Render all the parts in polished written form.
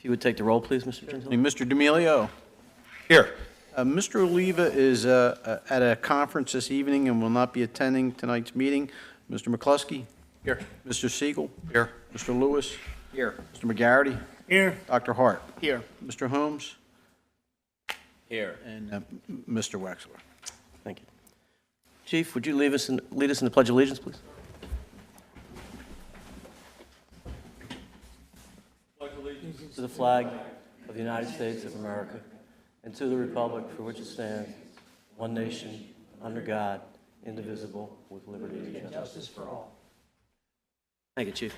If you would take the roll, please, Mr. Gentile. Mr. D'Amelio. Here. Mr. Oliva is at a conference this evening and will not be attending tonight's meeting. Mr. McCluskey? Here. Mr. Siegel? Here. Mr. Lewis? Here. Mr. McGarity? Here. Dr. Hart? Here. Mr. Holmes? Here. And Mr. Wexler. Thank you. Chief, would you lead us in the Pledge of Allegiance, please? Pledge allegiance to the flag of the United States of America and to the republic for which it stands, one nation, under God, indivisible, with liberty and justice for all. Thank you, Chief.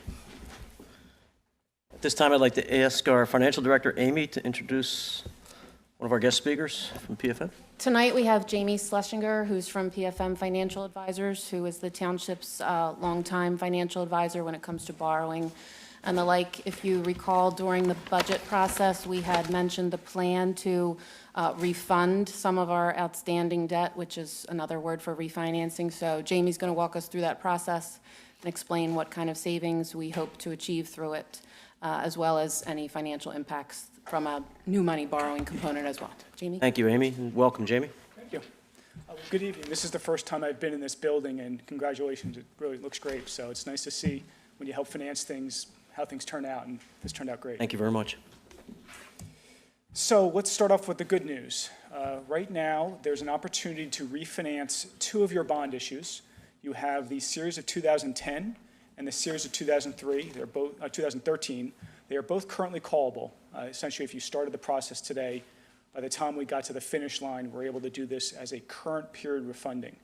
At this time, I'd like to ask our Financial Director, Amy, to introduce one of our guest speakers from PFM. Tonight, we have Jamie Schlesinger, who's from PFM Financial Advisors, who is the township's longtime financial advisor when it comes to borrowing and the like. If you recall, during the budget process, we had mentioned the plan to refund some of our outstanding debt, which is another word for refinancing. So Jamie's going to walk us through that process and explain what kind of savings we hope to achieve through it, as well as any financial impacts from a new money borrowing component as well. Jamie? Thank you, Amy, and welcome, Jamie. Thank you. Good evening. This is the first time I've been in this building, and congratulations. It really looks great. So it's nice to see when you help finance things, how things turn out, and this turned out great. Thank you very much. So let's start off with the good news. Right now, there's an opportunity to refinance two of your bond issues. You have the series of 2010 and the series of 2003. They're both 2013. They are both currently callable. Essentially, if you started the process today, by the time we got to the finish line, we're able to do this as a current period refunding.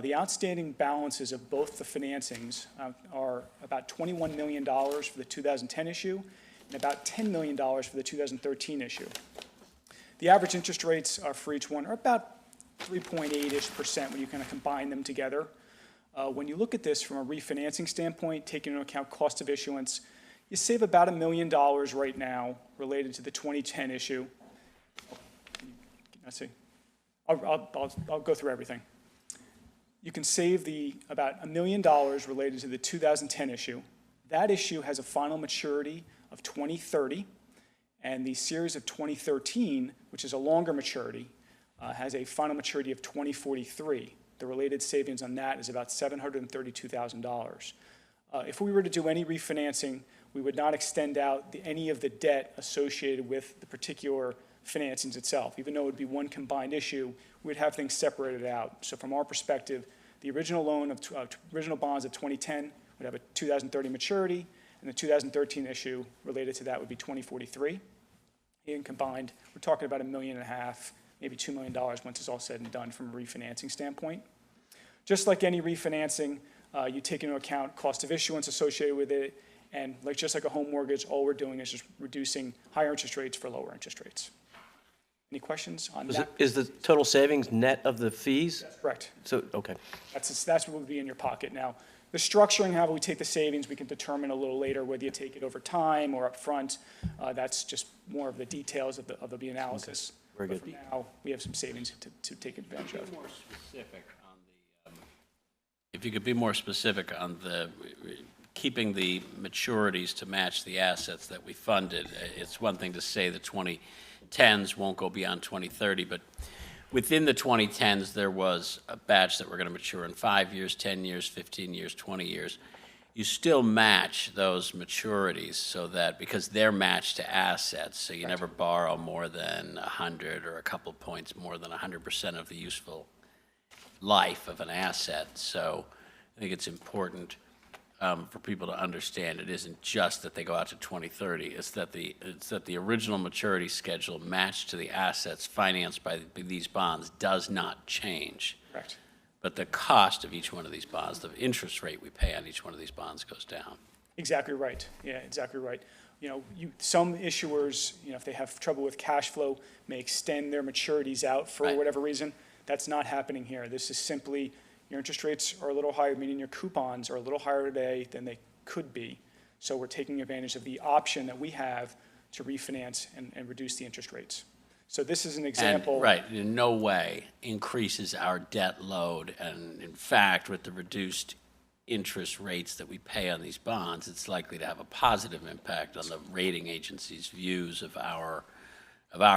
The outstanding balances of both the financings are about $21 million for the 2010 issue and about $10 million for the 2013 issue. The average interest rates for each one are about 3.8-ish% when you kind of combine them together. When you look at this from a refinancing standpoint, taking into account cost of issuance, you save about $1 million right now related to the 2010 issue. Let's see. I'll go through everything. You can save about $1 million related to the 2010 issue. That issue has a final maturity of 2030, and the series of 2013, which is a longer maturity, has a final maturity of 2043. The related savings on that is about $732,000. If we were to do any refinancing, we would not extend out any of the debt associated with the particular financings itself. Even though it would be one combined issue, we'd have things separated out. So from our perspective, the original loan of original bonds of 2010 would have a 2030 maturity, and the 2013 issue related to that would be 2043. And combined, we're talking about $1.5 million, maybe $2 million once it's all said and done from a refinancing standpoint. Just like any refinancing, you take into account cost of issuance associated with it, and just like a home mortgage, all we're doing is just reducing higher interest rates for lower interest rates. Any questions on that? Is the total savings net of the fees? That's correct. So, okay. That's what would be in your pocket. Now, the structuring, how we take the savings, we can determine a little later whether you take it over time or up front. That's just more of the details of the analysis. Okay. Very good. But for now, we have some savings to take advantage of. More specific on the, if you could be more specific on the keeping the maturities to match the assets that we funded. It's one thing to say the 2010s won't go beyond 2030, but within the 2010s, there was a batch that were going to mature in 5 years, 10 years, 15 years, 20 years. You still match those maturities so that, because they're matched to assets, so you never borrow more than 100 or a couple points more than 100% of the useful life of an asset. So I think it's important for people to understand it isn't just that they go out to 2030, it's that the original maturity schedule matched to the assets financed by these bonds does not change. Correct. But the cost of each one of these bonds, the interest rate we pay on each one of these bonds goes down. Exactly right. Yeah, exactly right. Some issuers, if they have trouble with cash flow, may extend their maturities out for Right. whatever reason. That's not happening here. This is simply your interest rates are a little higher, meaning your coupons are a little higher today than they could be. So we're taking advantage of the option that we have to refinance and reduce the interest rates. So this is an example. And, right, in no way increases our debt load. And in fact, with the reduced interest rates that we pay on these bonds, it's likely to have a positive impact on the rating agency's views of our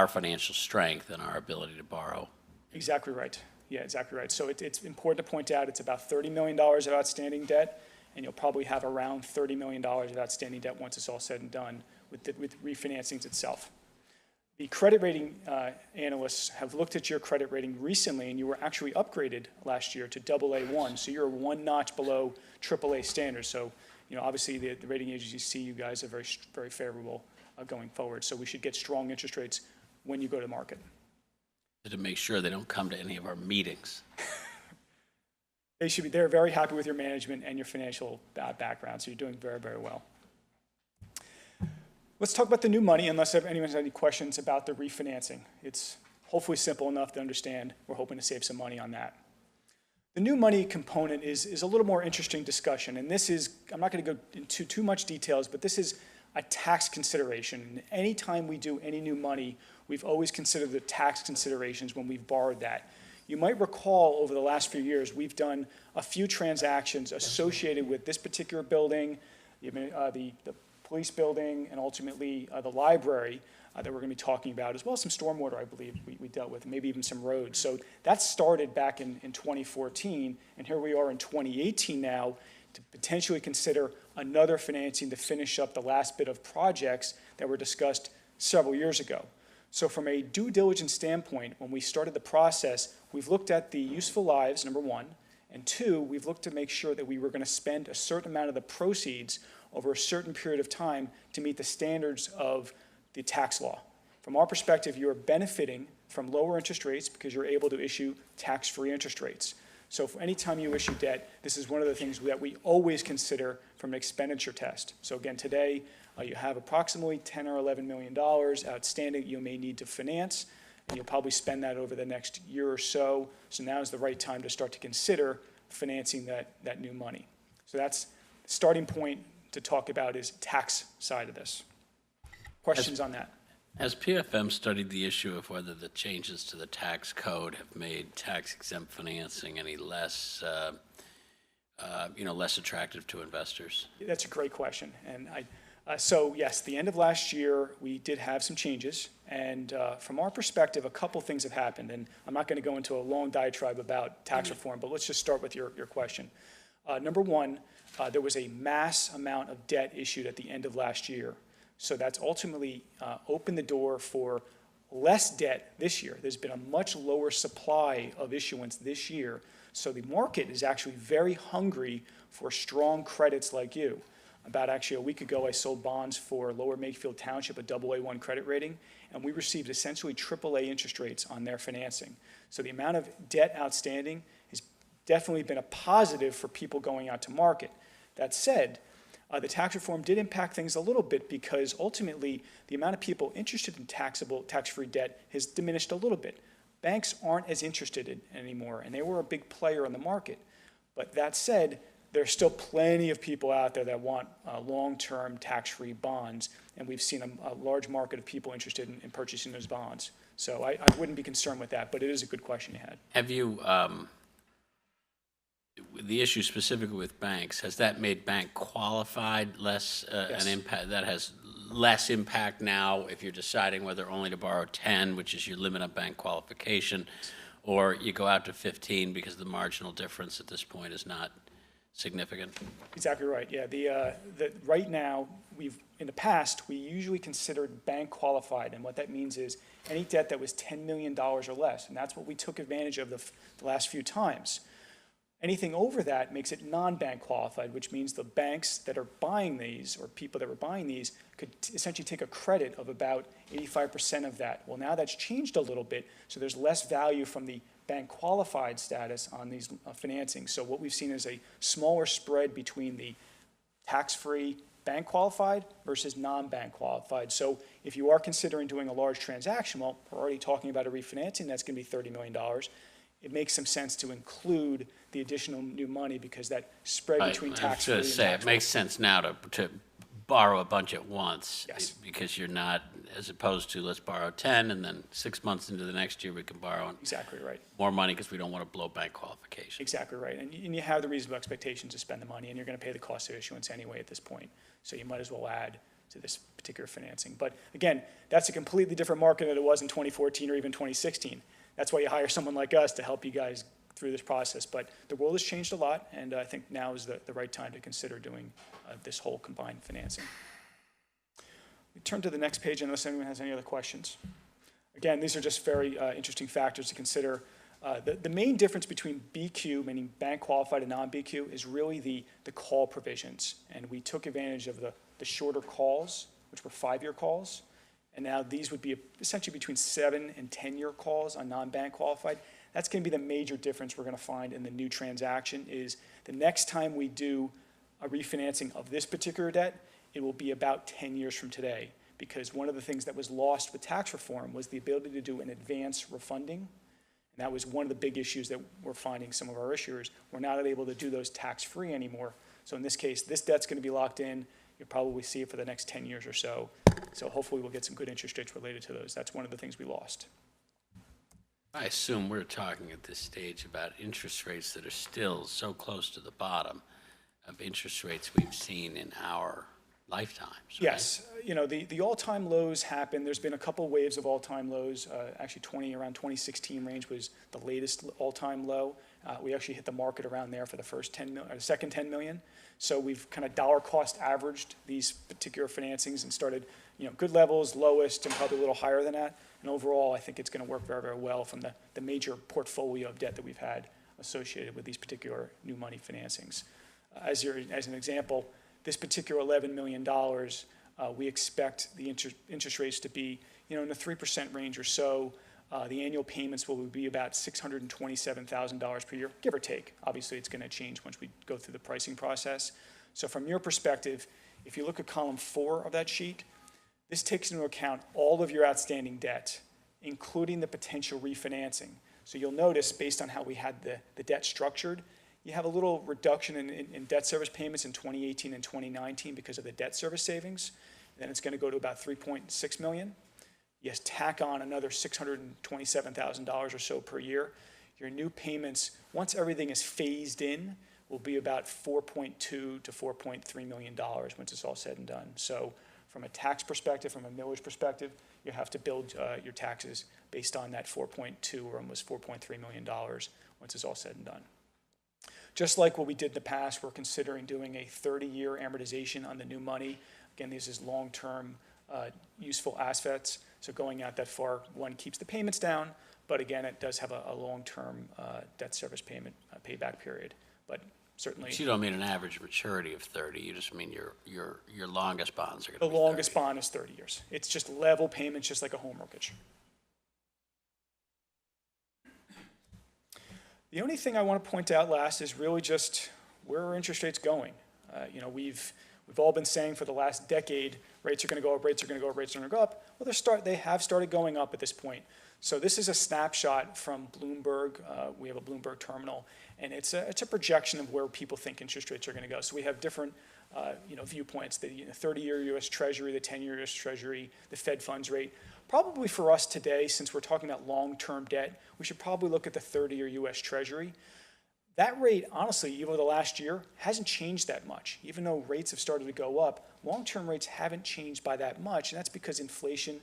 financial strength and our ability to borrow. Exactly right. Yeah, exactly right. So it's important to point out it's about $30 million of outstanding debt, and you'll probably have around $30 million of outstanding debt once it's all said and done with refinancings itself. The credit rating analysts have looked at your credit rating recently, and you were actually upgraded last year to AA1. So you're one notch below AAA standards. So, obviously the rating agencies see you guys are very, very favorable going forward. So we should get strong interest rates when you go to market. To make sure they don't come to any of our meetings. They're very happy with your management and your financial background. So you're doing very, very well. Let's talk about the new money, unless anyone has any questions about the refinancing. It's hopefully simple enough to understand. We're hoping to save some money on that. The new money component is a little more interesting discussion, and this is, I'm not going to go into too much details, but this is a tax consideration. Anytime we do any new money, we've always considered the tax considerations when we've borrowed that. You might recall over the last few years, we've done a few transactions associated with this particular building, the police building, and ultimately the library that we're going to be talking about, as well as some stormwater, I believe, we dealt with, maybe even some roads. So that started back in 2014, and here we are in 2018 now to potentially consider another financing to finish up the last bit of projects that were discussed several years ago. So from a due diligence standpoint, when we started the process, we've looked at the useful lives, number one, and two, we've looked to make sure that we were going to spend a certain amount of the proceeds over a certain period of time to meet the standards of the tax law. From our perspective, you're benefiting from lower interest rates because you're able to issue tax-free interest rates. So for any time you issue debt, this is one of the things that we always consider from an expenditure test. So again, today, you have approximately $10 or $11 million outstanding you may need to finance, and you'll probably spend that over the next year or so. So now is the right time to start to consider financing that new money. So that's the starting point to talk about is tax side of this. Questions on that? Has PFM studied the issue of whether the changes to the tax code have made tax-exempt financing any less, less attractive to investors? That's a great question. And so yes, the end of last year, we did have some changes. And from our perspective, a couple things have happened. And I'm not going to go into a long diatribe about tax reform, but let's just start with your question. Number one, there was a mass amount of debt issued at the end of last year. So that's ultimately opened the door for less debt this year. There's been a much lower supply of issuance this year. So the market is actually very hungry for strong credits like you. About actually a week ago, I sold bonds for Lower Makefield Township, a AA1 credit rating, and we received essentially AAA interest rates on their financing. So the amount of debt outstanding has definitely been a positive for people going out to market. That said, the tax reform did impact things a little bit because ultimately the amount of people interested in tax-free debt has diminished a little bit. Banks aren't as interested in anymore, and they were a big player in the market. But that said, there's still plenty of people out there that want long-term tax-free bonds, and we've seen a large market of people interested in purchasing those bonds. So I wouldn't be concerned with that, but it is a good question you had. Have you, the issue specifically with banks, has that made bank qualified less Yes. an impact? That has less impact now if you're deciding whether only to borrow 10, which is your limit on bank qualification, or you go out to 15 because the marginal difference at this point is not significant? Exactly right. Yeah, right now, in the past, we usually considered bank qualified, and what that means is any debt that was $10 million or less, and that's what we took advantage of the last few times. Anything over that makes it non-bank qualified, which means the banks that are buying these, or people that were buying these, could essentially take a credit of about 85% of that. Well, now that's changed a little bit, so there's less value from the bank qualified status on these financings. So what we've seen is a smaller spread between the tax-free bank qualified versus non-bank qualified. So if you are considering doing a large transaction, well, we're already talking about a refinancing, that's going to be $30 million. It makes some sense to include the additional new money because that spread between tax-free and I was going to say, it makes sense now to borrow a bunch at once. Yes. Because you're not, as opposed to let's borrow 10, and then 6 months into the next year, we can borrow Exactly right. more money because we don't want to blow bank qualification. Exactly right. And you have the reasonable expectations to spend the money, and you're going to pay the cost of issuance anyway at this point. So you might as well add to this particular financing. But again, that's a completely different market than it was in 2014 or even 2016. That's why you hire someone like us to help you guys through this process. But the world has changed a lot, and I think now is the right time to consider doing this whole combined financing. We turn to the next page unless anyone has any other questions. Again, these are just very interesting factors to consider. The main difference between BQ, meaning bank qualified and non-BQ, is really the call provisions. And we took advantage of the shorter calls, which were 5-year calls. And now these would be essentially between 7 and 10-year calls on non-bank qualified. That's going to be the major difference we're going to find in the new transaction is the next time we do a refinancing of this particular debt, it will be about 10 years from today. Because one of the things that was lost with tax reform was the ability to do an advance refunding. And that was one of the big issues that we're finding some of our issuers. We're not able to do those tax-free anymore. So in this case, this debt's going to be locked in. You'll probably see it for the next 10 years or so. So hopefully we'll get some good interest rates related to those. That's one of the things we lost. I assume we're talking at this stage about interest rates that are still so close to the bottom of interest rates we've seen in our lifetimes. Right? Yes, you know, the all-time lows happen. There's been a couple waves of all-time lows. Actually, around 2016 range was the latest all-time low. We actually hit the market around there for the first 10 million, or the second 10 million. So we've kind of dollar cost averaged these particular financings and started, you know, good levels, lowest, and probably a little higher than that. And overall, I think it's going to work very, very well from the major portfolio of debt that we've had associated with these particular new money financings. As an example, this particular $11 million, we expect the interest rates to be, you know, in the 3% range or so. The annual payments will be about $627,000 per year, give or take. Obviously, it's going to change once we go through the pricing process. So from your perspective, if you look at column 4 of that sheet, this takes into account all of your outstanding debt, including the potential refinancing. So you'll notice, based on how we had the debt structured, you have a little reduction in debt service payments in 2018 and 2019 because of the debt service savings. Then it's going to go to about $3.6 million. You tack on another $627,000 or so per year. Your new payments, once everything is phased in, will be about $4.2 to $4.3 million once it's all said and done. So from a tax perspective, from a millage perspective, you have to build your taxes based on that 4.2 or almost $4.3 million once it's all said and done. Just like what we did in the past, we're considering doing a 30-year amortization on the new money. Again, this is long-term useful assets. So going out that far, one, keeps the payments down, but again, it does have a long-term debt service payment payback period. But certainly, But you don't mean an average maturity of 30. You just mean your longest bonds are going to the be 30. longest bond is 30 years. It's just level payments, just like a home mortgage. The only thing I want to point out last is really just where are interest rates going? You know, we've all been saying for the last decade, rates are going to go up, rates are going to go up, rates are going to go up. Well, they have started going up at this point. So this is a snapshot from Bloomberg. We have a Bloomberg terminal, and it's a projection of where people think interest rates are going to go. So we have different viewpoints, the 30-year U.S. Treasury, the 10-year U.S. Treasury, the Fed funds rate. Probably for us today, since we're talking about long-term debt, we should probably look at the 30-year U.S. Treasury. That rate, honestly, even over the last year, hasn't changed that much. Even though rates have started to go up, long-term rates haven't changed by that much, and that's because inflationary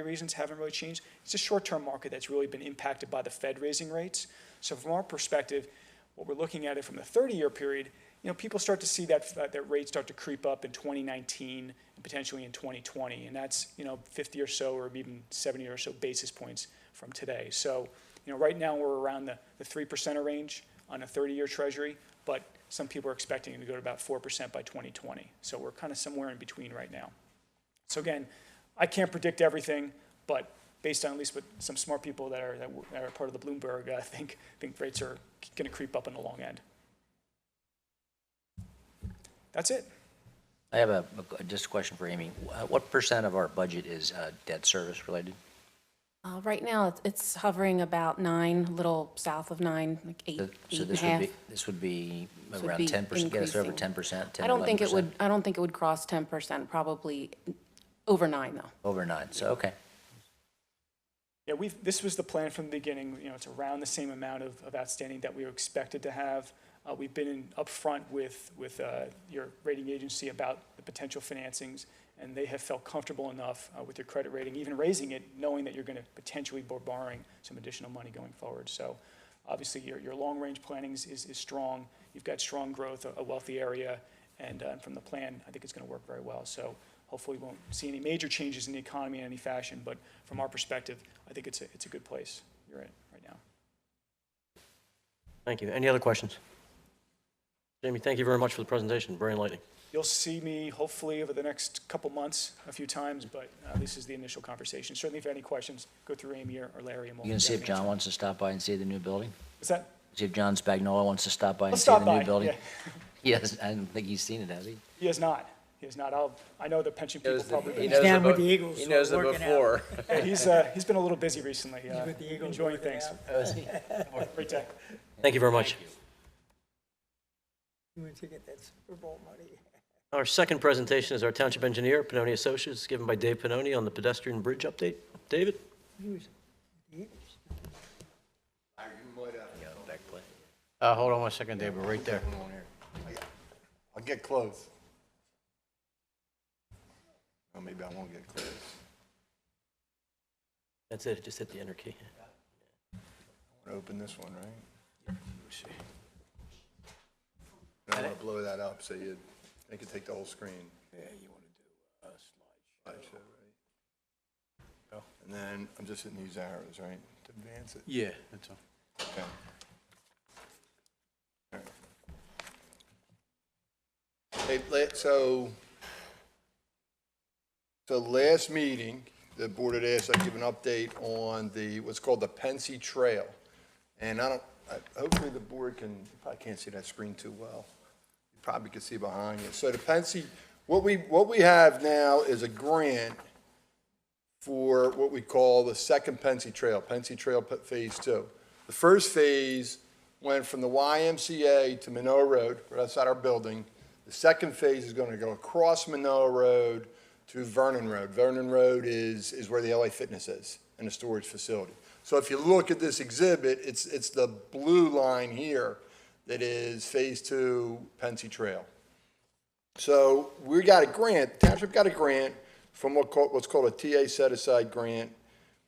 reasons haven't really changed. It's a short-term market that's really been impacted by the Fed raising rates. So from our perspective, what we're looking at it from the 30-year period, you know, people start to see that rate start to creep up in 2019 and potentially in 2020, and that's, you know, 50 or so or even 70 or so basis points from today. So, you know, right now we're around the 3% range on a 30-year Treasury, but some people are expecting it to go to about 4% by 2020. So we're kind of somewhere in between right now. So again, I can't predict everything, but based on at least what some smart people that are part of the Bloomberg, I think rates are going to creep up in the long end. That's it. I have just a question for Amy. What percent of our budget is debt service related? Right now, it's hovering about 9, a little south of 9, like 8, So 8.5. this would be This around would be 10%, get us over increasing. 10%, 10, I don't think it 11%? would. I don't think it would cross 10%. Probably Over 9, though. Over 9, so, okay. Yeah, this was the plan from the beginning. You know, it's around the same amount of outstanding that we were expected to have. We've been upfront with your rating agency about the potential financings, and they have felt comfortable enough with your credit rating, even raising it, knowing that you're going to potentially be borrowing some additional money going forward. So obviously your long-range planning is strong. You've got strong growth, a wealthy area, and from the plan, I think it's going to work very well. So hopefully we won't see any major changes in the economy in any fashion, but from our perspective, I think it's a good place you're in right now. Thank you. Any other questions? Jamie, thank you very much for the presentation. Very enlightening. You'll see me hopefully over the next couple months a few times, but this is the initial conversation. Certainly if you have any questions, go through Amy or Larry and we'll. You gonna see if John wants to stop by and see the new building? Is that? See if John Spagnola wants to stop by and Let's see the stop new by, building? yeah. He has, I don't think he's seen it, has he? He has not. He has not. I know the pension people probably. Stand with the Eagles. He knows so it working out. before. Yeah, he's been a little busy recently. with the Eagles Enjoying working things. out. Great day. Thank you very much. You want to get that Super Bowl money? Our second presentation is our Township Engineer, Pannoni Associates, given by Dave Pannoni on the pedestrian bridge update. David? He was the Eagles. Hold on one second, David, right there. I'll get close. Or maybe I won't get close. That's it. Just hit the enter key. I want to open this one, right? Let me see. I don't want to blow that up, so they could take the whole screen. Yeah, you want to do a Slideshow, right? And then I'm just hitting these arrows, right, to advance it? Yeah, that's all. Okay. All right. Hey, so last meeting, the board had asked I give an update on what's called the Pensy Trail. And hopefully the board can, probably can't see that screen too well. You probably can see behind you. So the Pensy, what we have now is a grant for what we call the second Pensy Trail Phase 2. The first phase went from the YMCA to Manoa Road, right outside our building. The second phase is going to go across Manoa Road to Vernon Road. Vernon Road is where the LA Fitness is, and the storage facility. So if you look at this exhibit, it's the blue line here that is Phase 2 Pensy Trail. So we got a grant, the township got a grant from what's called a TA set-aside grant.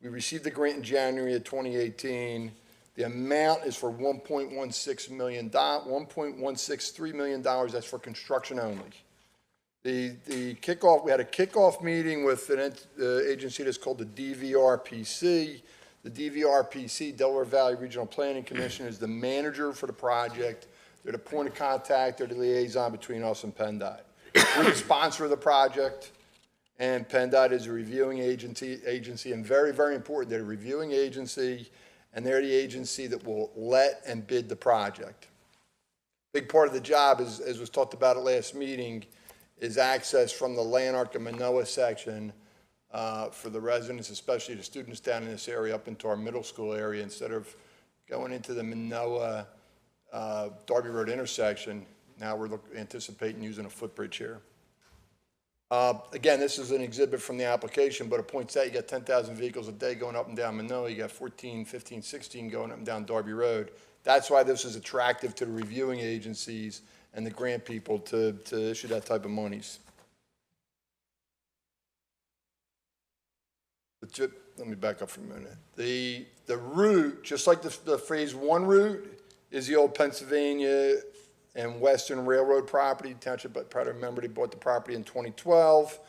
We received the grant in January of 2018. The amount is for $1.163 million. That's for construction only. The kickoff, we had a kickoff meeting with an agency that's called the DVRPC. The DVRPC, Delaware Valley Regional Planning Commission, is the manager for the project. They're the point of contact, they're the liaison between us and PennDOT. We're the sponsor of the project, and PennDOT is a reviewing agency, and very, very important, they're a reviewing agency, and they're the agency that will let and bid the project. Big part of the job, as was talked about at last meeting, is access from the Lanark and Manoa section for the residents, especially the students down in this area, up into our middle school area, instead of going into the Manoa Darby Road intersection. Now we're anticipating using a footbridge here. Again, this is an exhibit from the application, but it points out you got 10,000 vehicles a day going up and down Manoa. You got 14, 15, 16 going up and down Darby Road. That's why this is attractive to the reviewing agencies and the grant people to issue that type of monies. Let me back up for a minute. The route, just like the Phase 1 route, is the old Pennsylvania and Western Railroad property. Township, but probably remember, they bought the property in 2012.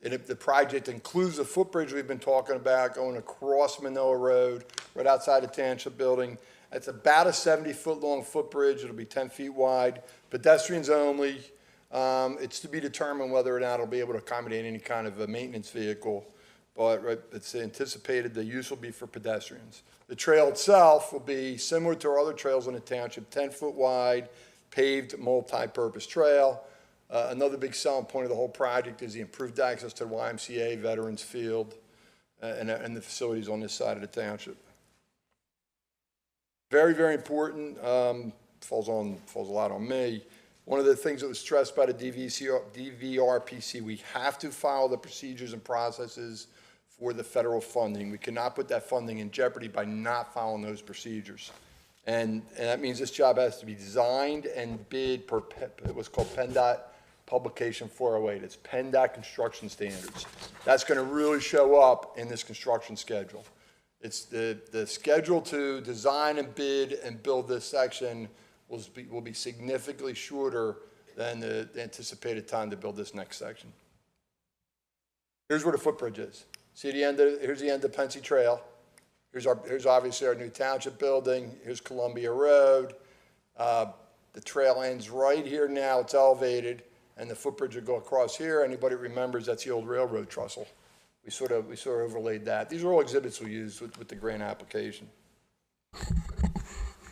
And the project includes the footbridge we've been talking about going across Manoa Road, right outside the Township building. It's about a 70-foot long footbridge. It'll be 10 feet wide, pedestrians only. It's to be determined whether or not it'll be able to accommodate any kind of a maintenance vehicle, but it's anticipated the use will be for pedestrians. The trail itself will be similar to our other trails in the township, 10-foot wide, paved multi-purpose trail. Another big selling point of the whole project is the improved access to the YMCA, Veterans Field, and the facilities on this side of the township. Very, very important, falls a lot on me. One of the things that was stressed by the DVRPC, we have to follow the procedures and processes for the federal funding. We cannot put that funding in jeopardy by not following those procedures. And that means this job has to be designed and bid per what's called PennDOT Publication 408. It's PennDOT construction standards. That's going to really show up in this construction schedule. It's the schedule to design and bid and build this section will be significantly shorter than the anticipated time to build this next section. Here's where the footbridge is. See here's the end of Pensy Trail. Here's obviously our new township building. Here's Columbia Road. The trail ends right here now. It's elevated, and the footbridge will go across here. Anybody remembers that's the old railroad trestle. We sort of overlaid that. These are all exhibits we used with the grant application.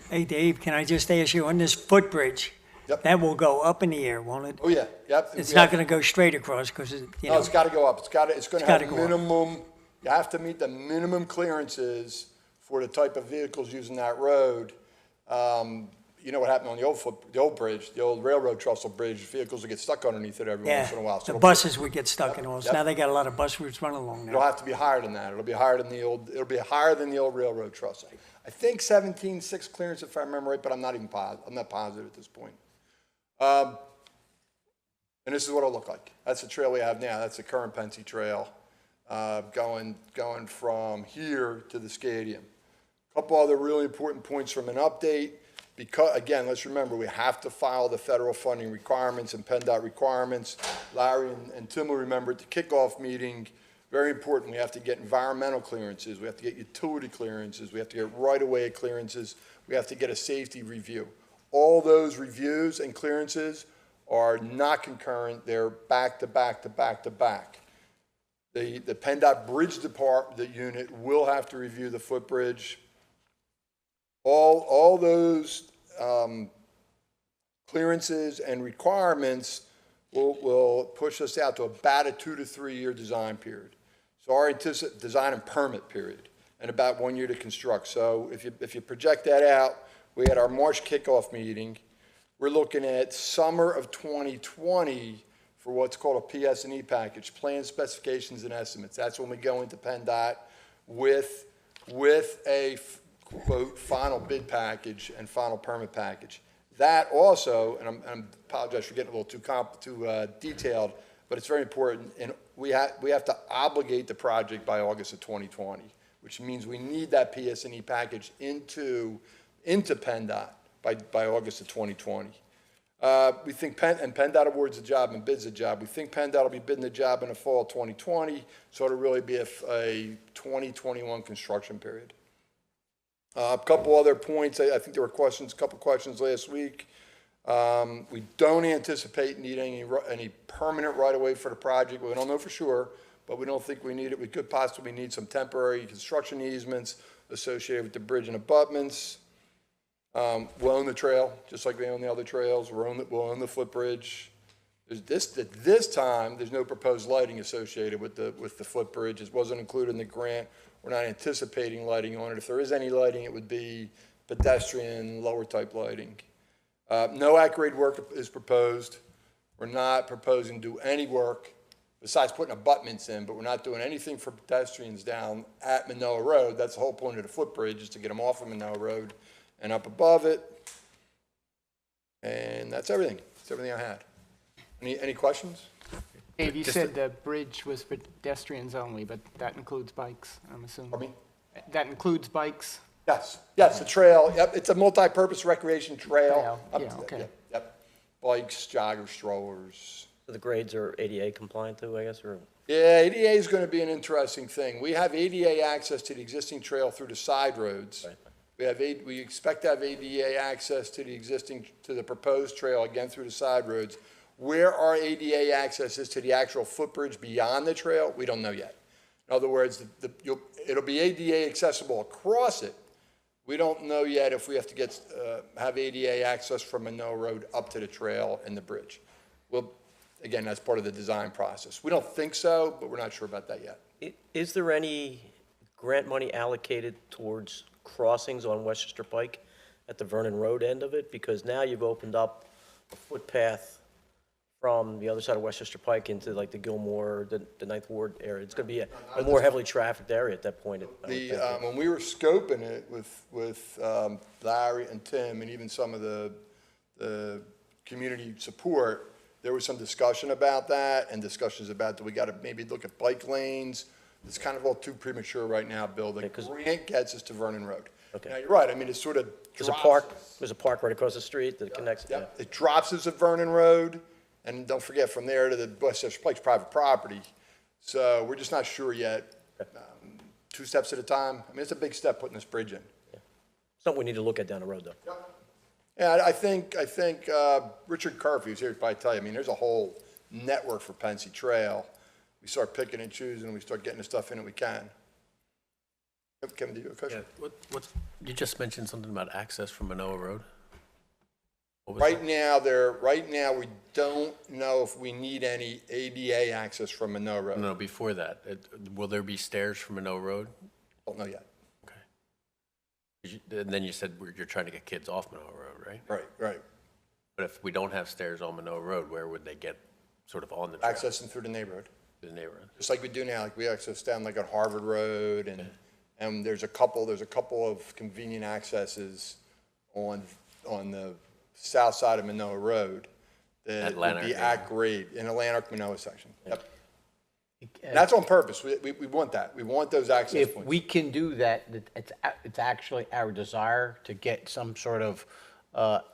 Hey, Dave, can I just ask you, on this footbridge, Yep. that will go up in the air, won't it? Oh, yeah, yep. It's not going to go straight across because, No, it's got to go up. It's going to have gotta go up. minimum, you have to meet the minimum clearances for the type of vehicles using that road. You know what happened on the old bridge, the old railroad trestle bridge, vehicles would get stuck underneath it every once in a while. So the it'll- buses would get stuck in all. Yep. Now they got a lot of bus routes running along It'll there. have to be higher than that. It'll be higher than the old railroad trestle. I think 17.6 clearance if I remember right, but I'm not positive at this point. And this is what it'll look like. That's the trail we have now. That's the current Pensy Trail, going from here to the stadium. A couple other really important points from an update. Because, again, let's remember, we have to follow the federal funding requirements and PennDOT requirements. Larry and Tim will remember at the kickoff meeting, very important, we have to get environmental clearances, we have to get utility clearances, we have to get right-of-way clearances, we have to get a safety review. All those reviews and clearances are not concurrent, they're back to back to back to back. The PennDOT Bridge Department unit will have to review the footbridge. All those clearances and requirements will push us out to about a 2 to 3 year design period. So our design and permit period, and about 1 year to construct. So if you project that out, we had our March kickoff meeting. We're looking at summer of 2020 for what's called a PS&E package, plan specifications and estimates. That's when we go into PennDOT with a quote, final bid package and final permit package. That also, and I apologize for getting a little too detailed, but it's very important, and we have to obligate the project by August of 2020, which means we need that PS&E package into PennDOT by August of 2020. We think PennDOT awards the job and bids the job. We think PennDOT will be bidding the job in the fall of 2020, so it'll really be a 2021 construction period. A couple other points. I think there were a couple questions last week. We don't anticipate needing any permanent right-of-way for the project. We don't know for sure, but we don't think we need it. We could possibly need some temporary construction easements associated with the bridge and abutments. We'll own the trail, just like we own the other trails. We'll own the footbridge. At this time, there's no proposed lighting associated with the footbridge. It wasn't included in the grant. We're not anticipating lighting on it. If there is any lighting, it would be pedestrian, lower type lighting. No at-grade work is proposed. We're not proposing to do any work besides putting abutments in, but we're not doing anything for pedestrians down at Manoa Road. That's the whole point of the footbridge, is to get them off of Manoa Road and up above it. And that's everything. That's everything I had. Any questions? Dave, you said the bridge was for pedestrians only, but that includes bikes, I'm assuming? Pardon me? That includes bikes? Yes, the trail, yep, it's a multi-purpose recreation trail. Trail, yeah, okay. Yep, bikes, joggers, strollers. So the grades are ADA compliant too, I guess, or? Yeah, ADA is going to be an interesting thing. We have ADA access to the existing trail through the side roads. Right. We expect to have ADA access to the proposed trail, again, through the side roads. Where our ADA access is to the actual footbridge beyond the trail, we don't know yet. In other words, it'll be ADA accessible across it. We don't know yet if we have to have ADA access from Manoa Road up to the trail and the bridge. Well, again, that's part of the design process. We don't think so, but we're not sure about that yet. Is there any grant money allocated towards crossings on Westchester Pike at the Vernon Road end of it? Because now you've opened up a footpath from the other side of Westchester Pike into like the Gilmore, the Ninth Ward area. It's going to be a more heavily trafficked area at that point. I would The, think. when we were scoping it with Larry and Tim and even some of the community support, there was some discussion about that and discussions about, do we got to maybe look at bike lanes? It's kind of all too premature right now, Bill. The Okay, 'cause- grant gets us to Vernon Road. Okay. Now, you're right, I mean, it sort of There's a drops park, us. there's a park right across the street that connects. Yep, it drops us at Vernon Road, and don't forget, from there to the Westchester Pike's private property. So we're just not sure yet. 2 steps at a time. I mean, it's a big step putting this bridge in. Something we need to look at down the road, though. Yeah, I think Richard Curfew is here to probably tell you, I mean, there's a whole network for Pensy Trail. We start picking and choosing, we start getting the stuff in that we can. Kevin, do you have a question? You just mentioned something about access from Manoa Road? What was Right that? now, we don't know if we need any ADA access from Monroe Road. No, before that, will there be stairs from Manoa Road? Don't know yet. Okay. And then you said you're trying to get kids off Manoa Road, right? Right. But if we don't have stairs on Manoa Road, where would they get sort of on the trail? Accessing through the neighborhood, To the neighborhood? just like we do now, like we access down like on Harvard Road and there's a couple of convenient accesses on the south side of Manoa Road that would Lanark, be yeah. at grade in the Lanark Manoa section. Yep. And that's on purpose. We want that. We want those access If points. we can do that, it's actually our desire to get some sort of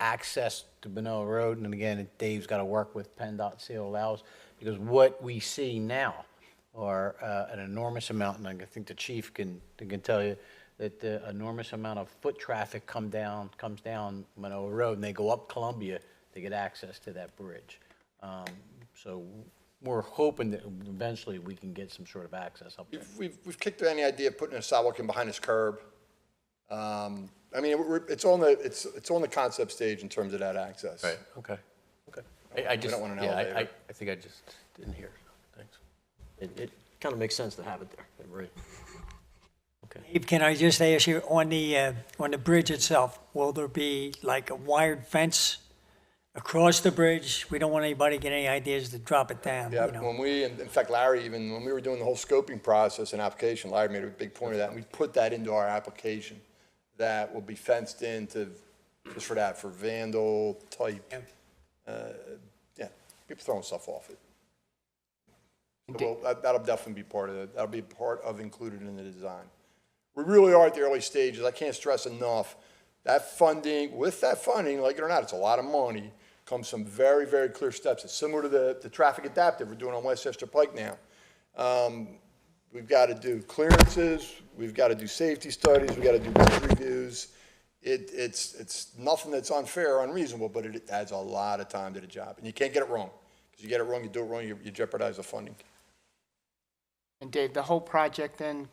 access to Manoa Road. And again, Dave's got to work with PennDOT, see what allows, because what we see now are an enormous amount, and I think the chief can tell you that the enormous amount of foot traffic comes down Manoa Road, and they go up Columbia to get access to that bridge. So we're hoping that eventually we can get some sort of access up there. We've kicked around the idea of putting a sidewalk in behind this curb. I mean, it's on the concept stage in terms of that access. Right, okay. I just, don't want an yeah, elevator. I think I just didn't hear, thanks. It kind of makes sense to have it there, right? Okay. Dave, can I just ask you, on the bridge itself, will there be like a wired fence across the bridge? We don't want anybody to get any ideas to drop it down, Yeah, you know? when in fact, Larry, even when we were doing the whole scoping process and application, Larry made a big point of that, and we put that into our application, that will be fenced in just for that, for vandal type, people throwing stuff off it. So that'll definitely be part of it. That'll be part of included in the design. We really are at the early stages. I can't stress enough, with that funding, like it or not, it's a lot of money, comes some very, very clear steps. It's similar to the traffic adaptive we're doing on Westchester Pike now. We've got to do clearances, we've got to do safety studies, we've got to do bridge reviews. It's nothing that's unfair or unreasonable, but it adds a lot of time to the job. And you can't get it wrong. Because you get it wrong, you do it wrong, you jeopardize the funding. And Dave, the whole project then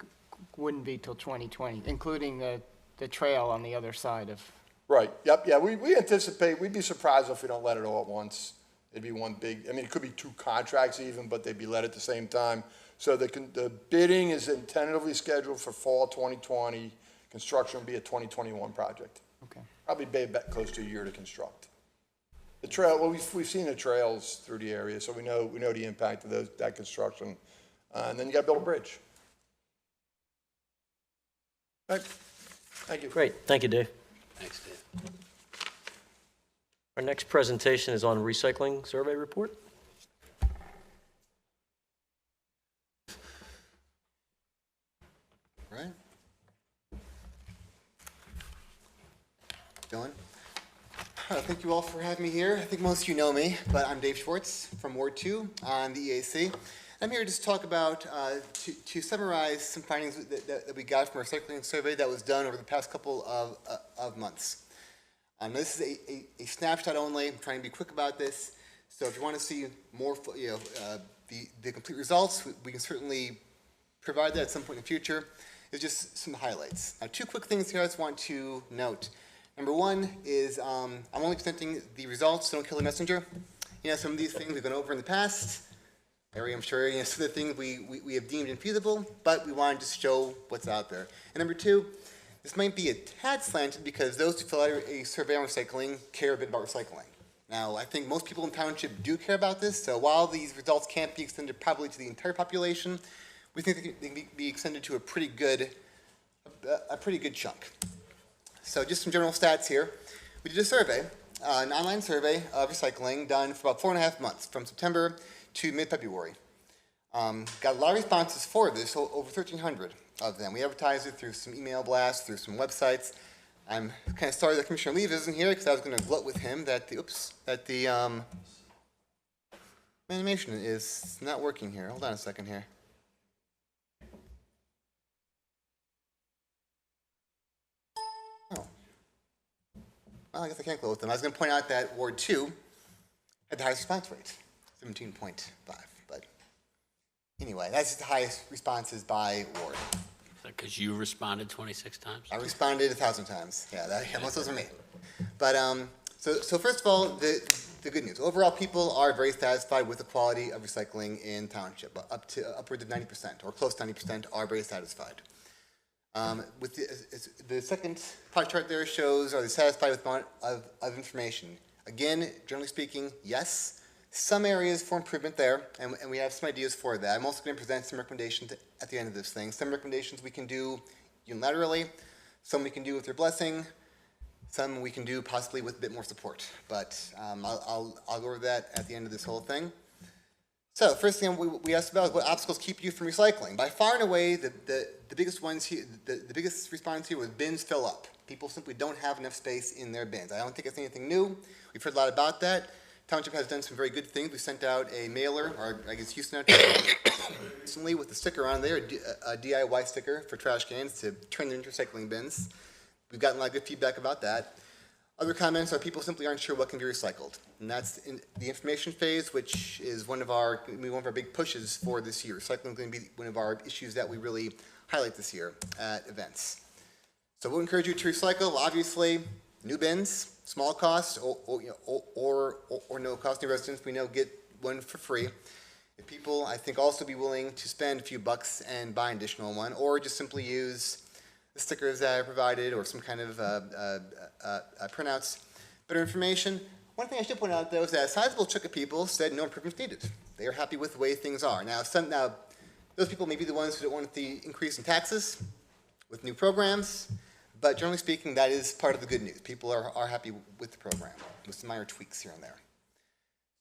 wouldn't be till 2020, including the trail on the other side of, Right, yep, yeah, we anticipate, we'd be surprised if we don't let it all at once. It'd be one big, I mean, it could be 2 contracts even, but they'd be let at the same time. So the bidding is tentatively scheduled for fall 2020. Construction will be a 2021 project. okay. Probably be back close to a year to construct. The trail, well, we've seen the trails through the area, so we know the impact of that construction. And then you got to build a bridge. All right, thank you. Great, thank you, Dave. Thanks, Dave. Our next presentation is on recycling survey report. Right. Dylan? Thank you all for having me here. I think most of you know me, but I'm Dave Schwartz from Ward 2 on the EAC. I'm here to just talk about, to summarize some findings that we got from our recycling survey that was done over the past couple of months. This is a snapshot only. I'm trying to be quick about this. So if you want to see more, the complete results, we can certainly provide that at some point in the future. It's just some highlights. Now, 2 quick things here I just want to note. Number 1 is I'm only presenting the results, so don't kill the messenger. You know, some of these things we've gone over in the past. Larry, I'm sure, some of the things we have deemed infeasible, but we wanted to show what's out there. And number 2, this might be a tad slanted because those who fill out a survey on recycling care a bit about recycling. Now, I think most people in township do care about this, so while these results can't be extended probably to the entire population, we think they can be extended to a pretty good chunk. So just some general stats here. We did a survey, an online survey of recycling done for about 4.5 months, from September to mid-February. Got a lot of responses for this, over 1,300 of them. We advertised it through some email blasts, through some websites. I'm kind of sorry that Commissioner Leave isn't here because I was going to gloat with him that the animation is not working here. Hold on a second here. Oh. Well, I guess I can't gloat with them. I was going to point out that Ward 2 had the highest response rate, 17.5. But anyway, that's the highest responses by ward. Because you responded 26 times? I responded 1,000 times. Yeah, most of those are me. But so first of all, the good news. Overall, people are very satisfied with the quality of recycling in township. Upwards of 90% or close to 90% are very satisfied. With the second pie chart there shows, are they satisfied with the amount of information? Again, generally speaking, yes. Some areas for improvement there, and we have some ideas for that. I'm also going to present some recommendations at the end of this thing. Some recommendations we can do unilaterally, some we can do with your blessing, some we can do possibly with a bit more support. But I'll go over that at the end of this whole thing. So first thing we asked about is what obstacles keep you from recycling. By far and away, the biggest ones here, the biggest response here was bins fill up. People simply don't have enough space in their bins. I don't think it's anything new. We've heard a lot about that. Township has done some very good things. We sent out a mailer, or I guess Houston recently with a sticker on there, a DIY sticker for trash cans to turn them into recycling bins. We've gotten a lot of good feedback about that. Other comments are people simply aren't sure what can be recycled. And that's in the information phase, which is one of our big pushes for this year. Recycling is going to be one of our issues that we really highlight this year at events. So we'll encourage you to recycle, obviously, new bins, small cost or no cost. New residents we know get one for free. If people, I think, also be willing to spend a few bucks and buy an additional one, or just simply use the stickers that I provided or some kind of printouts. Better information. One thing I should point out, though, is that a sizable chunk of people said no improvements needed. They are happy with the way things are. Now, those people may be the ones who don't want the increase in taxes with new programs. But generally speaking, that is part of the good news. People are happy with the program, with some minor tweaks here and there.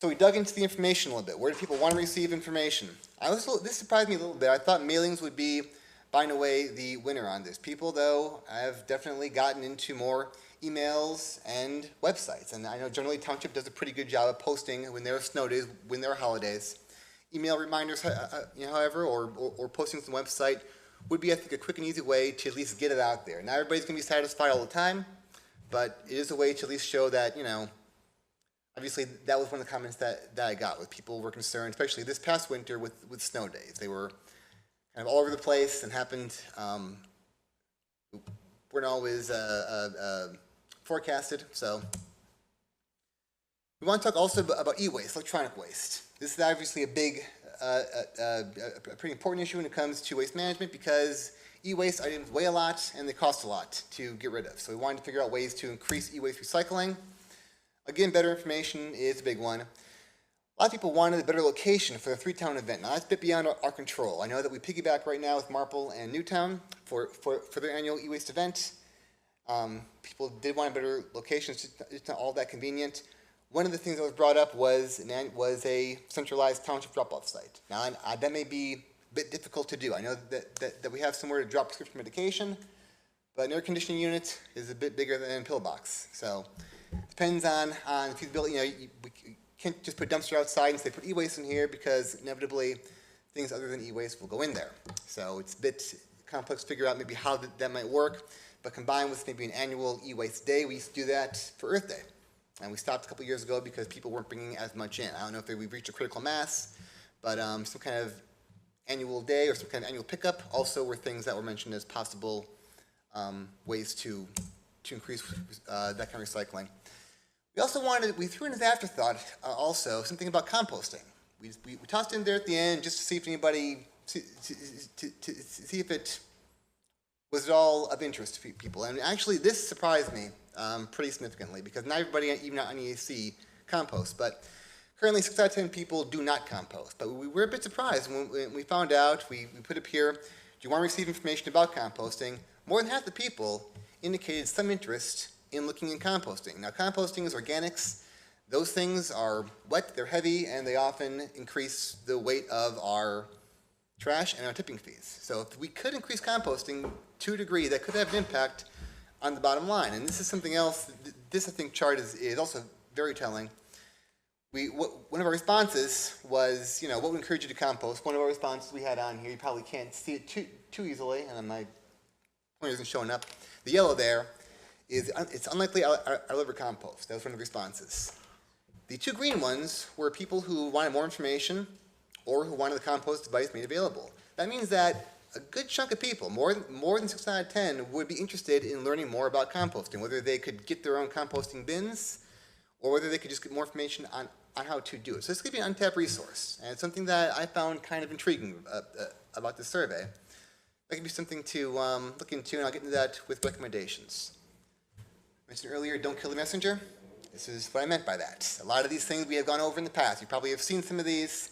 So we dug into the information a little bit. Where do people want to receive information? This surprised me a little bit. I thought mailings would be, by and away, the winner on this. People, though, have definitely gotten into more emails and websites. And I know generally Township does a pretty good job of posting when there are snow days, when there are holidays. Email reminders, however, or posting to the website would be, I think, a quick and easy way to at least get it out there. Not everybody's going to be satisfied all the time, but it is a way to at least show that, obviously that was one of the comments that I got with people were concerned, especially this past winter with snow days. They were kind of all over the place and happened, weren't always forecasted. So we want to talk also about e-waste, electronic waste. This is obviously a pretty important issue when it comes to waste management because e-waste items weigh a lot and they cost a lot to get rid of. So we wanted to figure out ways to increase e-waste recycling. Again, better information is a big one. A lot of people wanted a better location for the three-town event. Now that's a bit beyond our control. I know that we piggyback right now with Marple and Newtown for their annual e-waste event. People did want a better location. It's not all that convenient. One of the things that was brought up was a centralized township drop-off site. Now, that may be a bit difficult to do. I know that we have somewhere to drop prescription medication, but an air conditioning unit is a bit bigger than a pillbox. So it depends on feasibility. We can't just put a dumpster outside and say put e-waste in here because inevitably things other than e-waste will go in there. So it's a bit complex to figure out maybe how that might work, but combined with maybe an annual e-waste day, we used to do that for Earth Day. And we stopped a couple years ago because people weren't bringing as much in. I don't know if we've reached a critical mass, but some kind of annual day or some kind of annual pickup also were things that were mentioned as possible ways to increase that kind of recycling. We threw in as afterthought also something about composting. We tossed in there at the end just to see if anybody, see if it was at all of interest to people. And actually this surprised me pretty significantly because not everybody, even on EAC, compost. But currently, 6 out of 10 people do not compost. But we were a bit surprised when we found out, we put up here, do you want to receive information about composting? More than half the people indicated some interest in looking in composting. Now, composting is organics. Those things are wet, they're heavy, and they often increase the weight of our trash and our tipping fees. So if we could increase composting to a degree, that could have an impact on the bottom line. And this is something else, this I think chart is also very telling. One of our responses was, what would encourage you to compost? One of our responses we had on here, you probably can't see it too easily, and my pointer isn't showing up. The yellow there is, it's unlikely I'll ever compost. That was one of the responses. The 2 green ones were people who wanted more information or who wanted the compost device made available. That means that a good chunk of people, more than 6 out of 10, would be interested in learning more about composting, whether they could get their own composting bins or whether they could just get more information on how to do it. So this could be an untapped resource, and it's something that I found kind of intriguing about this survey. That could be something to look into, and I'll get into that with recommendations. I mentioned earlier, don't kill the messenger. This is what I meant by that. A lot of these things we have gone over in the past. You probably have seen some of these.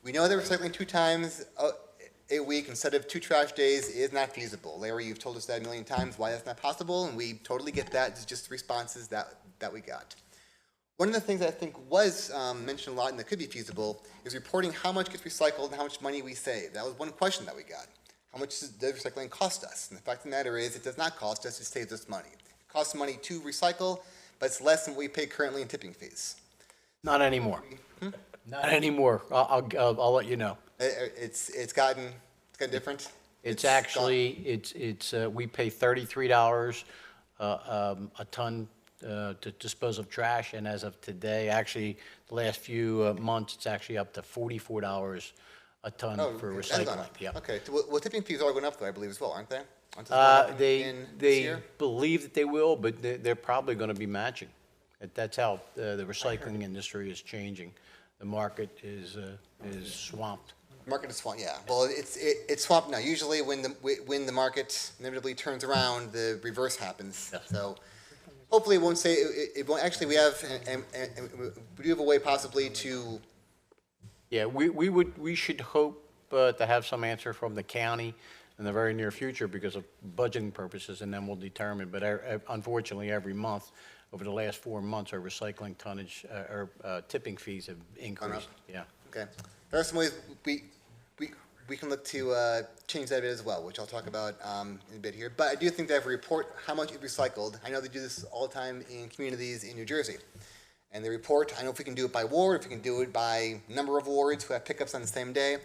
We know that recycling 2 times a week instead of 2 trash days is not feasible. Larry, you've told us that a million times why that's not possible, and we totally get that. It's just the responses that we got. One of the things that I think was mentioned a lot and that could be feasible is reporting how much gets recycled and how much money we save. That was one question that we got. How much does recycling cost us? And the fact of the matter is it does not cost us, it saves us money. It costs money to recycle, but it's less than what we pay currently in tipping fees. Not anymore. Not anymore. I'll let you know. It's gotten different. It's actually, we pay $33 a ton to dispose of trash, and as of today, actually, the last few months, it's actually up to $44 a ton for recycling. Yeah. Okay, well, tipping fees are going up though, I believe, as well, aren't they? They believe that they will, but they're probably going to be matching. That's how the recycling industry is changing. The market is swamped. Market is swamped, yeah. Well, it's swamped now. Usually when the market inevitably turns around, the reverse happens. Yes. So hopefully it won't say, it won't, actually we have, and we do have a way possibly to. Yeah, we should hope to have some answer from the county in the very near future because of budgeting purposes, and then we'll determine. But unfortunately, every month, over the last 4 months, our recycling tonnage, or tipping fees have increased. Yeah. Okay. There are some ways we can look to change that a bit as well, which I'll talk about in a bit here. But I do think they have a report how much is recycled. I know they do this all the time in communities in New Jersey. And they report, I don't know if we can do it by ward, if we can do it by number of wards who have pickups on the same day.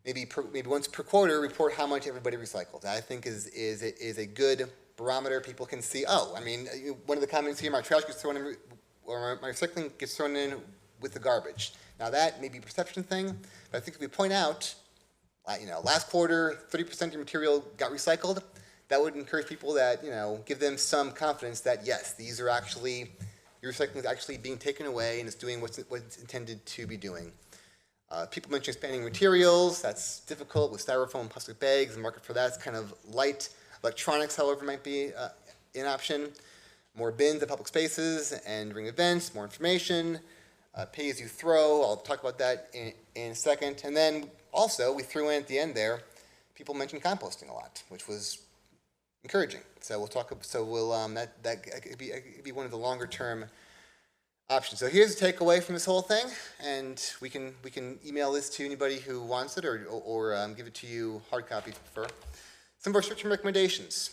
Maybe once per quarter, report how much everybody recycled. That I think is a good barometer. People can see, I mean, one of the comments here, my trash gets thrown in, or my recycling gets thrown in with the garbage. Now that may be a perception thing, but I think if we point out, last quarter, 30% of your material got recycled, that would encourage people that, give them some confidence that yes, these are actually, your recycling is actually being taken away and it's doing what's intended to be doing. People mention expanding materials. That's difficult with styrofoam and plastic bags. The market for that is kind of light. Electronics, however, might be an option. More bins at public spaces and during events, more information, pay as you throw. I'll talk about that in a second. And then also, we threw in at the end there, people mentioned composting a lot, which was encouraging. So we'll talk, that could be one of the longer term options. So here's the takeaway from this whole thing, and we can email this to anybody who wants it, or give it to you hard copy if you prefer. Some of our short-term recommendations.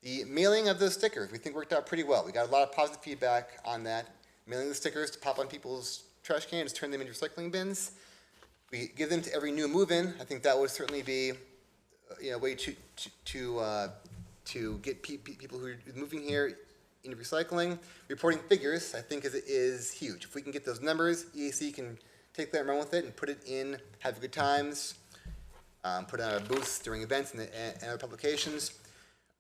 The mailing of those stickers we think worked out pretty well. We got a lot of positive feedback on that. Mailing the stickers to pop on people's trash cans, turn them into recycling bins. We give them to every new move-in. I think that would certainly be a way to get people who are moving here into recycling. Reporting figures, I think, is huge. If we can get those numbers, EAC can take that and run with it and put it in, have good times, put it on our booths during events and other publications.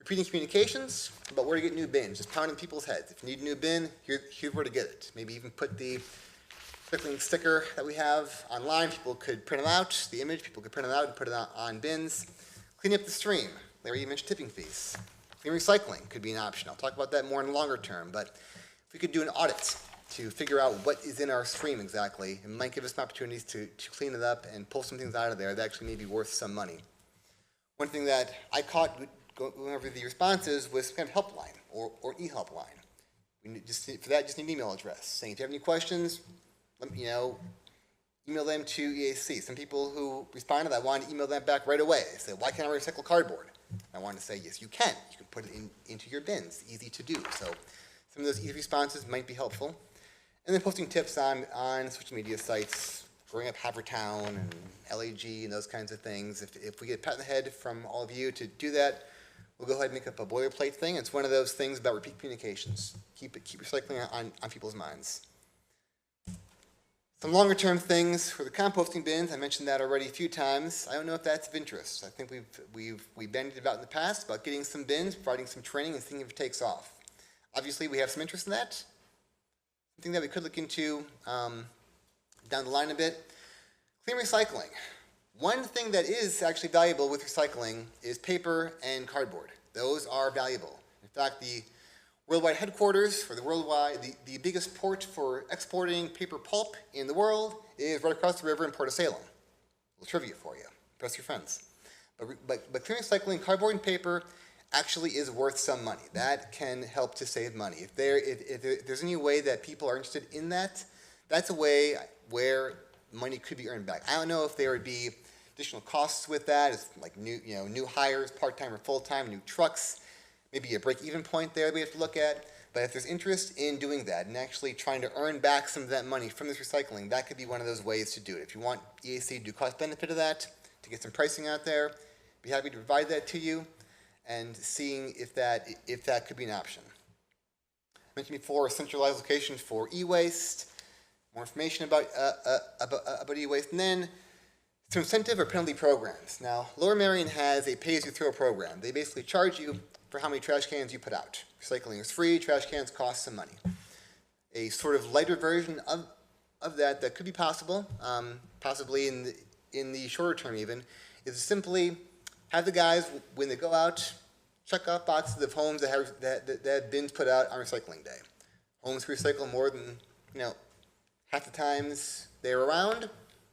Repeating communications about where to get new bins, just pounding people's heads. If you need a new bin, here's where to get it. Maybe even put the recycling sticker that we have online. People could print them out, the image, people could print it out and put it on bins. Clean up the stream. Larry, you mentioned tipping fees. Clean recycling could be an option. I'll talk about that more in the longer term, but if we could do an audit to figure out what is in our stream exactly. It might give us some opportunities to clean it up and pull some things out of there that actually may be worth some money. One thing that I caught going over the responses was kind of helpline or e-helpline. For that, just need an email address saying, if you have any questions, email them to EAC. Some people who responded, I wanted to email them back right away. They said, why can't I recycle cardboard? I wanted to say, yes, you can. You can put it into your bins. Easy to do. So some of those easy responses might be helpful. And then posting tips on social media sites, growing up Haverford Town and LAG and those kinds of things. If we get a pat on the head from all of you to do that, we'll go ahead and make up a boilerplate thing. It's one of those things about repeat communications. Keep recycling on people's minds. Some longer term things for the composting bins, I mentioned that already a few times. I don't know if that's of interest. I think we've bandied about in the past about getting some bins, providing some training, and seeing if it takes off. Obviously, we have some interest in that. Something that we could look into down the line a bit. Clean recycling. One thing that is actually valuable with recycling is paper and cardboard. Those are valuable. In fact, the worldwide headquarters for the biggest port for exporting paper pulp in the world is right across the river in Port of Salem. A little trivia for you. Impress your friends. But clean recycling, cardboard and paper actually is worth some money. That can help to save money. If there's any way that people are interested in that, that's a way where money could be earned back. I don't know if there would be additional costs with that, it's like new hires, part-time or full-time, new trucks, maybe a break-even point there we have to look at. But if there's interest in doing that and actually trying to earn back some of that money from this recycling, that could be one of those ways to do it. If you want EAC to do cost benefit of that, to get some pricing out there, be happy to provide that to you and seeing if that could be an option. I mentioned before a centralized location for e-waste, more information about e-waste, and then some incentive or penalty programs. Now, Lower Merion has a pay-as-you-throw program. They basically charge you for how many trash cans you put out. Recycling is free, trash cans cost some money. A sort of lighter version of that could be possible, possibly in the shorter term even, is to simply have the guys, when they go out, check off boxes of homes that have bins put out on recycling day. Homes recycle more than, half the times they're around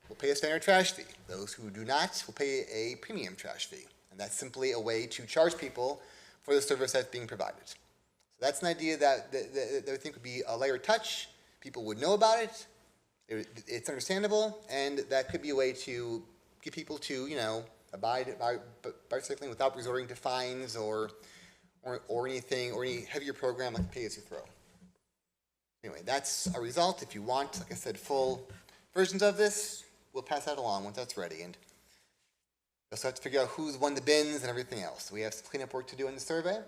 will pay a standard trash fee. Those who do not will pay a premium trash fee. And that's simply a way to charge people for the service that's being provided. So that's an idea that I think would be a lighter touch. People would know about it. It's understandable, and that could be a way to get people to, abide by recycling without resorting to fines or anything, or any heavier program like pay-as-you-throw. Anyway, that's a result. If you want, like I said, full versions of this, we'll pass that along once that's ready. And we also have to figure out who's won the bins and everything else. We have some cleanup work to do in the survey,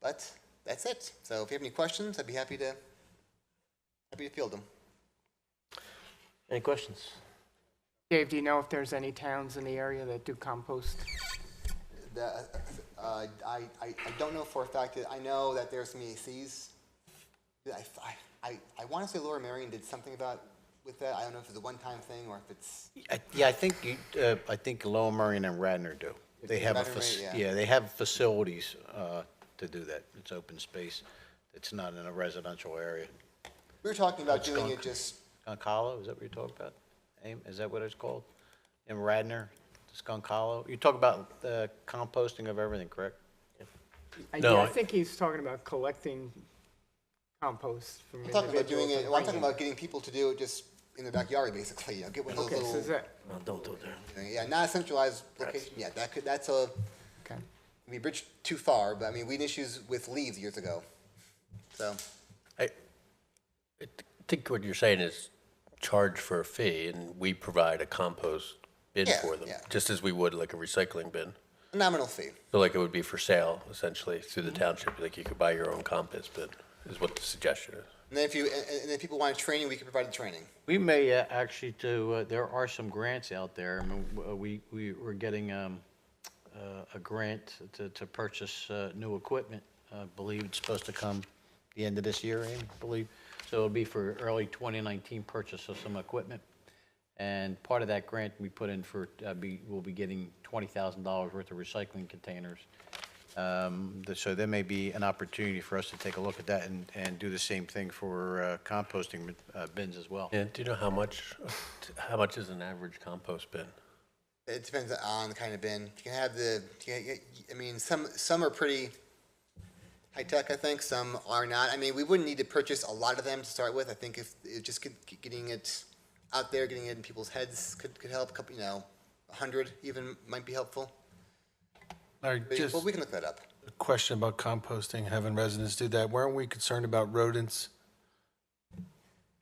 but that's it. So if you have any questions, I'd be happy to field them. Any questions? Dave, do you know if there's any towns in the area that do compost? I don't know for a fact. I know that there's some EACs. I want to say Lower Merion did something with that. I don't know if it's a one-time thing or if it's. Yeah, I think Lower Merion and Radnor do. They have they have facilities to do that. It's open space. It's not in a residential area. We were talking about doing it just. Skunk Hollow, is that what you're talking about? AIM, is that what it's called? In Radnor, Skunk Hollow? You talk about the composting of everything, correct? I think he's talking about collecting compost from I'm talking about doing individuals it. Well, I'm talking about getting people to do it just in their backyard, basically. Get one of those Okay, so is little. that, No, don't do it there. Yeah, not a centralized location. Yeah, that's a. okay. We bridged too far, but I mean, we had issues with leaves years ago. So. I think what you're saying is charge for a fee, and we provide a compost bin Yeah, for them, yeah. just as we would like a recycling bin. A nominal fee. So like it would be for sale, essentially, through the township, like you could buy your own compost bin, is what the suggestion is. And then and then people want training, we can provide the training. We may actually do, there are some grants out there. I mean, we're getting a grant to purchase new equipment. I believe it's supposed to come the end of this year, I believe. So it'll be for early 2019 purchase of some equipment. And part of that grant we put in for, we'll be getting $20,000 worth of recycling containers. So there may be an opportunity for us to take a look at that and do the same thing for composting bins as well. Yeah, do you know how much is an average compost bin? It depends on the kind of bin. You can have I mean, some are pretty high-tech, I think, some are not. I mean, we wouldn't need to purchase a lot of them to start with. I think if just getting it out there, getting it in people's heads could help. A couple, 100 even might be helpful. All right, just Well, we can look that up. a question about composting, having residents do that. Weren't we concerned about rodents?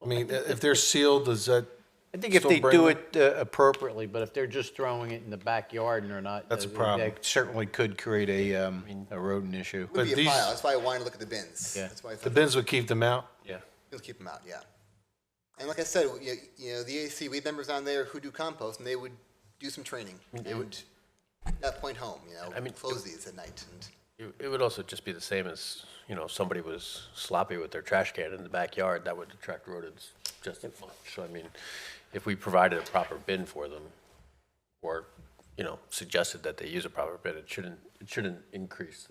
I mean, if they're sealed, does that I think if still they bring do them? it appropriately, but if they're just throwing it in the backyard and they're not. That's a problem. That certainly could create a rodent issue. It would be a these- pile. That's why I wanted to look at the bins. Yeah. That's why I The thought bins would keep them out? Yeah. we'll keep them out, yeah. And like I said, the AC, we have members on there who do compost, and they would do some training. They would, at that point home, I mean, close these at night. And It would also just be the same as, somebody was sloppy with their trash can in the backyard, that would attract rodents just as much. So, I mean, if we provided a proper bin for them, or, suggested that they use a proper bin, it shouldn't increase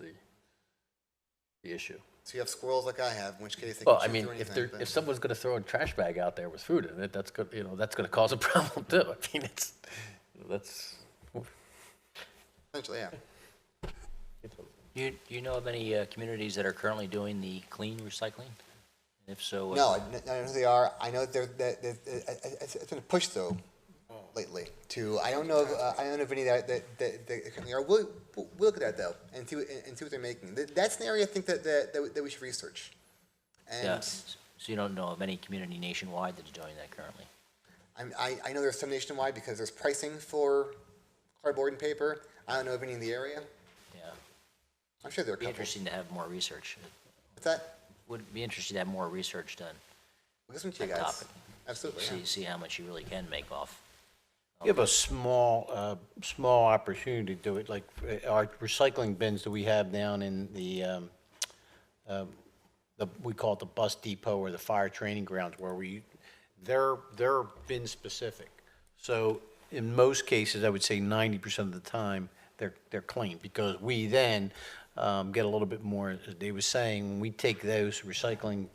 the issue. so you have squirrels like I have, in which case they Well, can I chew mean, through if anything. if someone's gonna throw a trash bag out there with food in it, that's gonna cause a problem too. I mean, that's. Essentially, yeah. Do you know of any communities that are currently doing the clean recycling? And if so, No, I know who they are. I know that it's been a push though lately. I don't know of any that currently are. We'll look at that though and see what they're making. That's an area I think that we should research. And yeah, so you don't know of any community nationwide that's doing that currently? I know there's some nationwide because there's pricing for cardboard and paper. I don't know of any in the area. Yeah. I'm sure there are a Be couple. interesting to have more research. What's that? Would be interesting to have more research done. Listen to you that guys. topic. Absolutely. Yeah. See how much you really can make off. We have a small opportunity to do it, like our recycling bins that we have down in we call it the bus depot or the fire training grounds, where they're bin specific. So in most cases, I would say 90% of the time, they're clean, because we then get a little bit more, as Dave was saying, when we take those recycling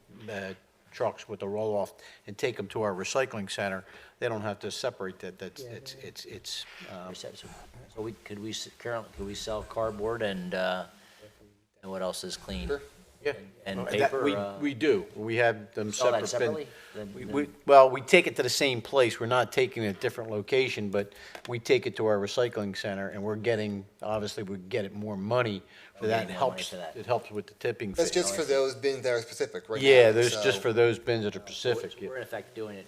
trucks with the roll-off and take them to our recycling center, they don't have to separate that. So could we sell cardboard and what else is clean? Sure. Yeah. And That- paper? We do. We have them Sell that separate. separately? Well, we take it to the same place. We're not taking it at a different location, but we take it to our recycling center, and obviously, we get it more money for that. getting more money for that. It helps with the tipping That's fee. just for those bins that are specific, right? Yeah, now, there's just so- for those bins that are specific. We're in effect doing it,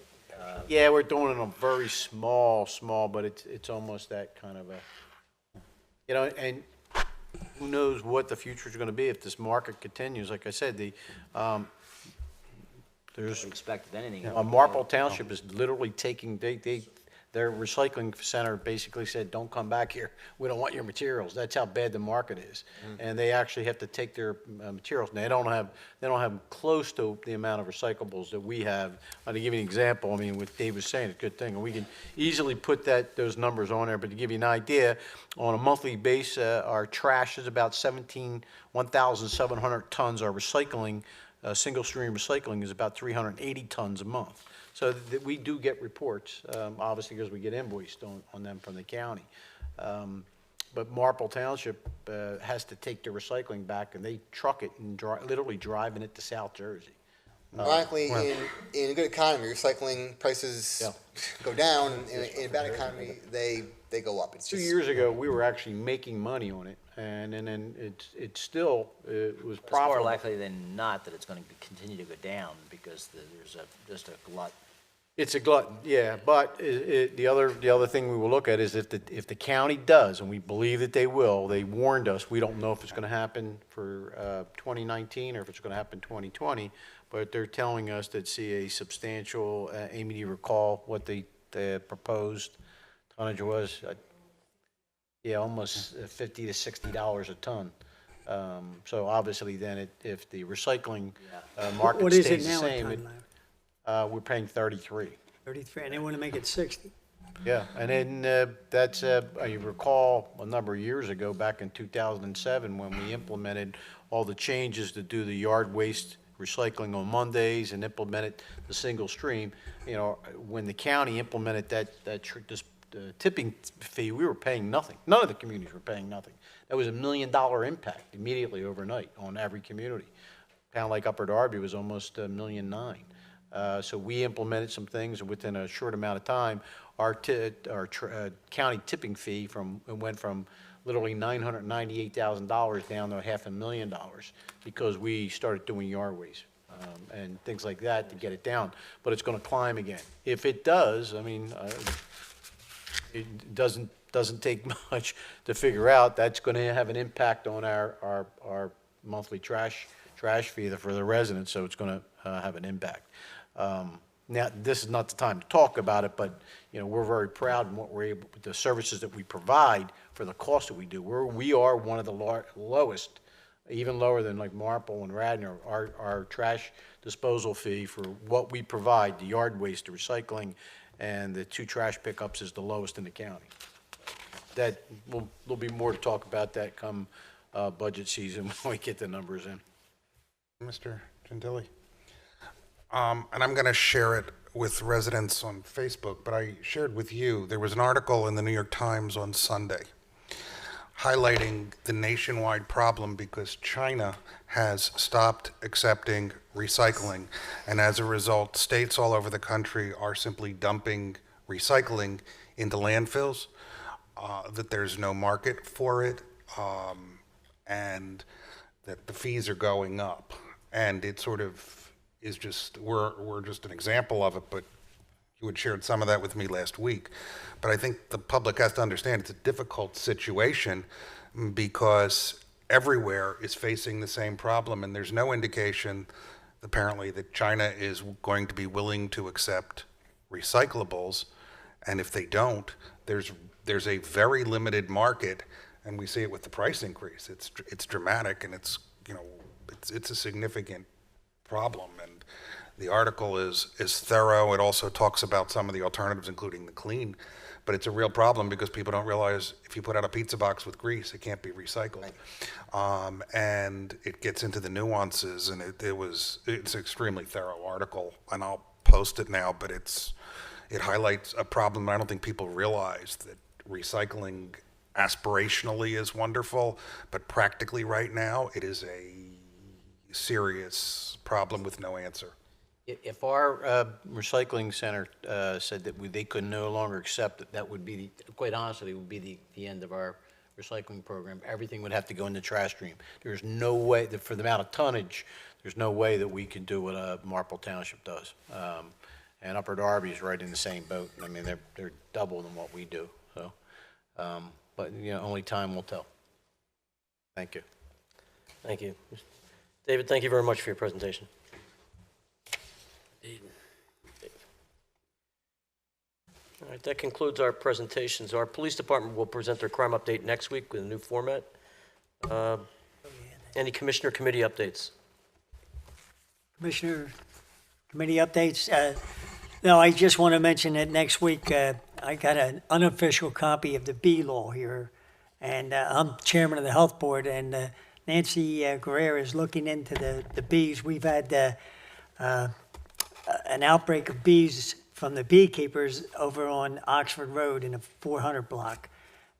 Yeah, we're doing it on very small, but it's almost that kind of and who knows what the future's gonna be if this market continues. Like I said, there's, expect anything. Marple Township is literally taking, their recycling center basically said, don't come back here. We don't want your materials. That's how bad the market is. And they actually have to take their materials, and they don't have close to the amount of recyclables that we have. To give you an example, I mean, what Dave was saying, it's a good thing, and we can easily put those numbers on there, but to give you an idea, on a monthly base, our trash is about 1,700 tons. Our recycling, single stream recycling is about 380 tons a month. So that we do get reports, obviously, because we get invoiced on them from the county. But Marple Township has to take their recycling back, and they truck it and literally driving it to South Jersey. Ironically, in a good economy, recycling prices Yeah. go down. In a bad economy, they go up. It's 2 just years ago, we were actually making money on it, and then it still was It's more profitable. likely than not that it's going to continue to go down because there's just a glut. It's a glutton, yeah, but the other thing we will look at is if the county does, and we believe that they will, they warned us, we don't know if it's gonna happen for 2019 or if it's gonna happen 2020, but they're telling us that see a substantial, Amy, do you recall what the proposed tonnage was? Yeah, almost $50 to $60 a ton. So obviously then, if the recycling market What is it stays the now, a same, ton, Larry? we're paying 33. 33, and they want to make it 60. Yeah, and then that's, you recall a number of years ago, back in 2007, when we implemented all the changes to do the yard waste recycling on Mondays and implemented the single stream, you know, when the county implemented this tipping fee, we were paying nothing. None of the communities were paying nothing. That was $1 million impact immediately overnight on every community. A town like Upper Darby was almost $1.9 million. So we implemented some things, and within a short amount of time, our county tipping fee went from literally $998,000 down to $500,000 because we started doing yard waste and things like that to get it down. But it's going to climb again. If it does, I mean, it doesn't take much to figure out. That's going to have an impact on our monthly trash fee for the residents, so it's going to have an impact. Now, this is not the time to talk about it, but, you know, we're very proud in what we're able, the services that we provide for the cost that we do. We are one of the lowest, even lower than like Marple and Radnor. Our trash disposal fee for what we provide, the yard waste, the recycling, and the 2 trash pickups is the lowest in the county. There'll be more to talk about that come budget season when we get the numbers in. Mr. Gentili. And I'm going to share it with residents on Facebook, but I shared with you, there was an article in the New York Times on Sunday highlighting the nationwide problem because China has stopped accepting recycling, and as a result, states all over the country are simply dumping recycling into landfills, that there's no market for it, and that the fees are going up. And it sort of is just, we're just an example of it, but you had shared some of that with me last week. But I think the public has to understand it's a difficult situation because everywhere is facing the same problem, and there's no indication, apparently, that China is going to be willing to accept recyclables, and if they don't, there's a very limited market, and we see it with the price increase. It's dramatic, and it's, you know, it's a significant problem, and the article is thorough. It also talks about some of the alternatives, including the clean, but it's a real problem because people don't realize if you put out a pizza box with grease, it can't be recycled. And it gets into the nuances, and it's an extremely thorough article, and I'll post it now, but it highlights a problem I don't think people realize, that recycling aspirationally is wonderful, but practically right now it is a serious problem with no answer. If our recycling center said that they could no longer accept it, that would be, quite honestly, would be the end of our recycling program. Everything would have to go in the trash stream. There's no way, for the amount of tonnage, there's no way that we can do what Marple Township does. And Upper Darby is right in the same boat. I mean, they're double than what we do. So, but, you know, only time will tell. Thank you. Thank you. David, thank you very much for your presentation. All right, that concludes our presentations. Our police department will present their crime update next week with a new format. Any commissioner committee updates? Commissioner committee updates. No, I just want to mention that next week I got an unofficial copy of the bee law here, and I'm chairman of the health board, and Nancy Guerrero is looking into the bees. We've had an outbreak of bees from the beekeepers over on Oxford Road in a 400 block.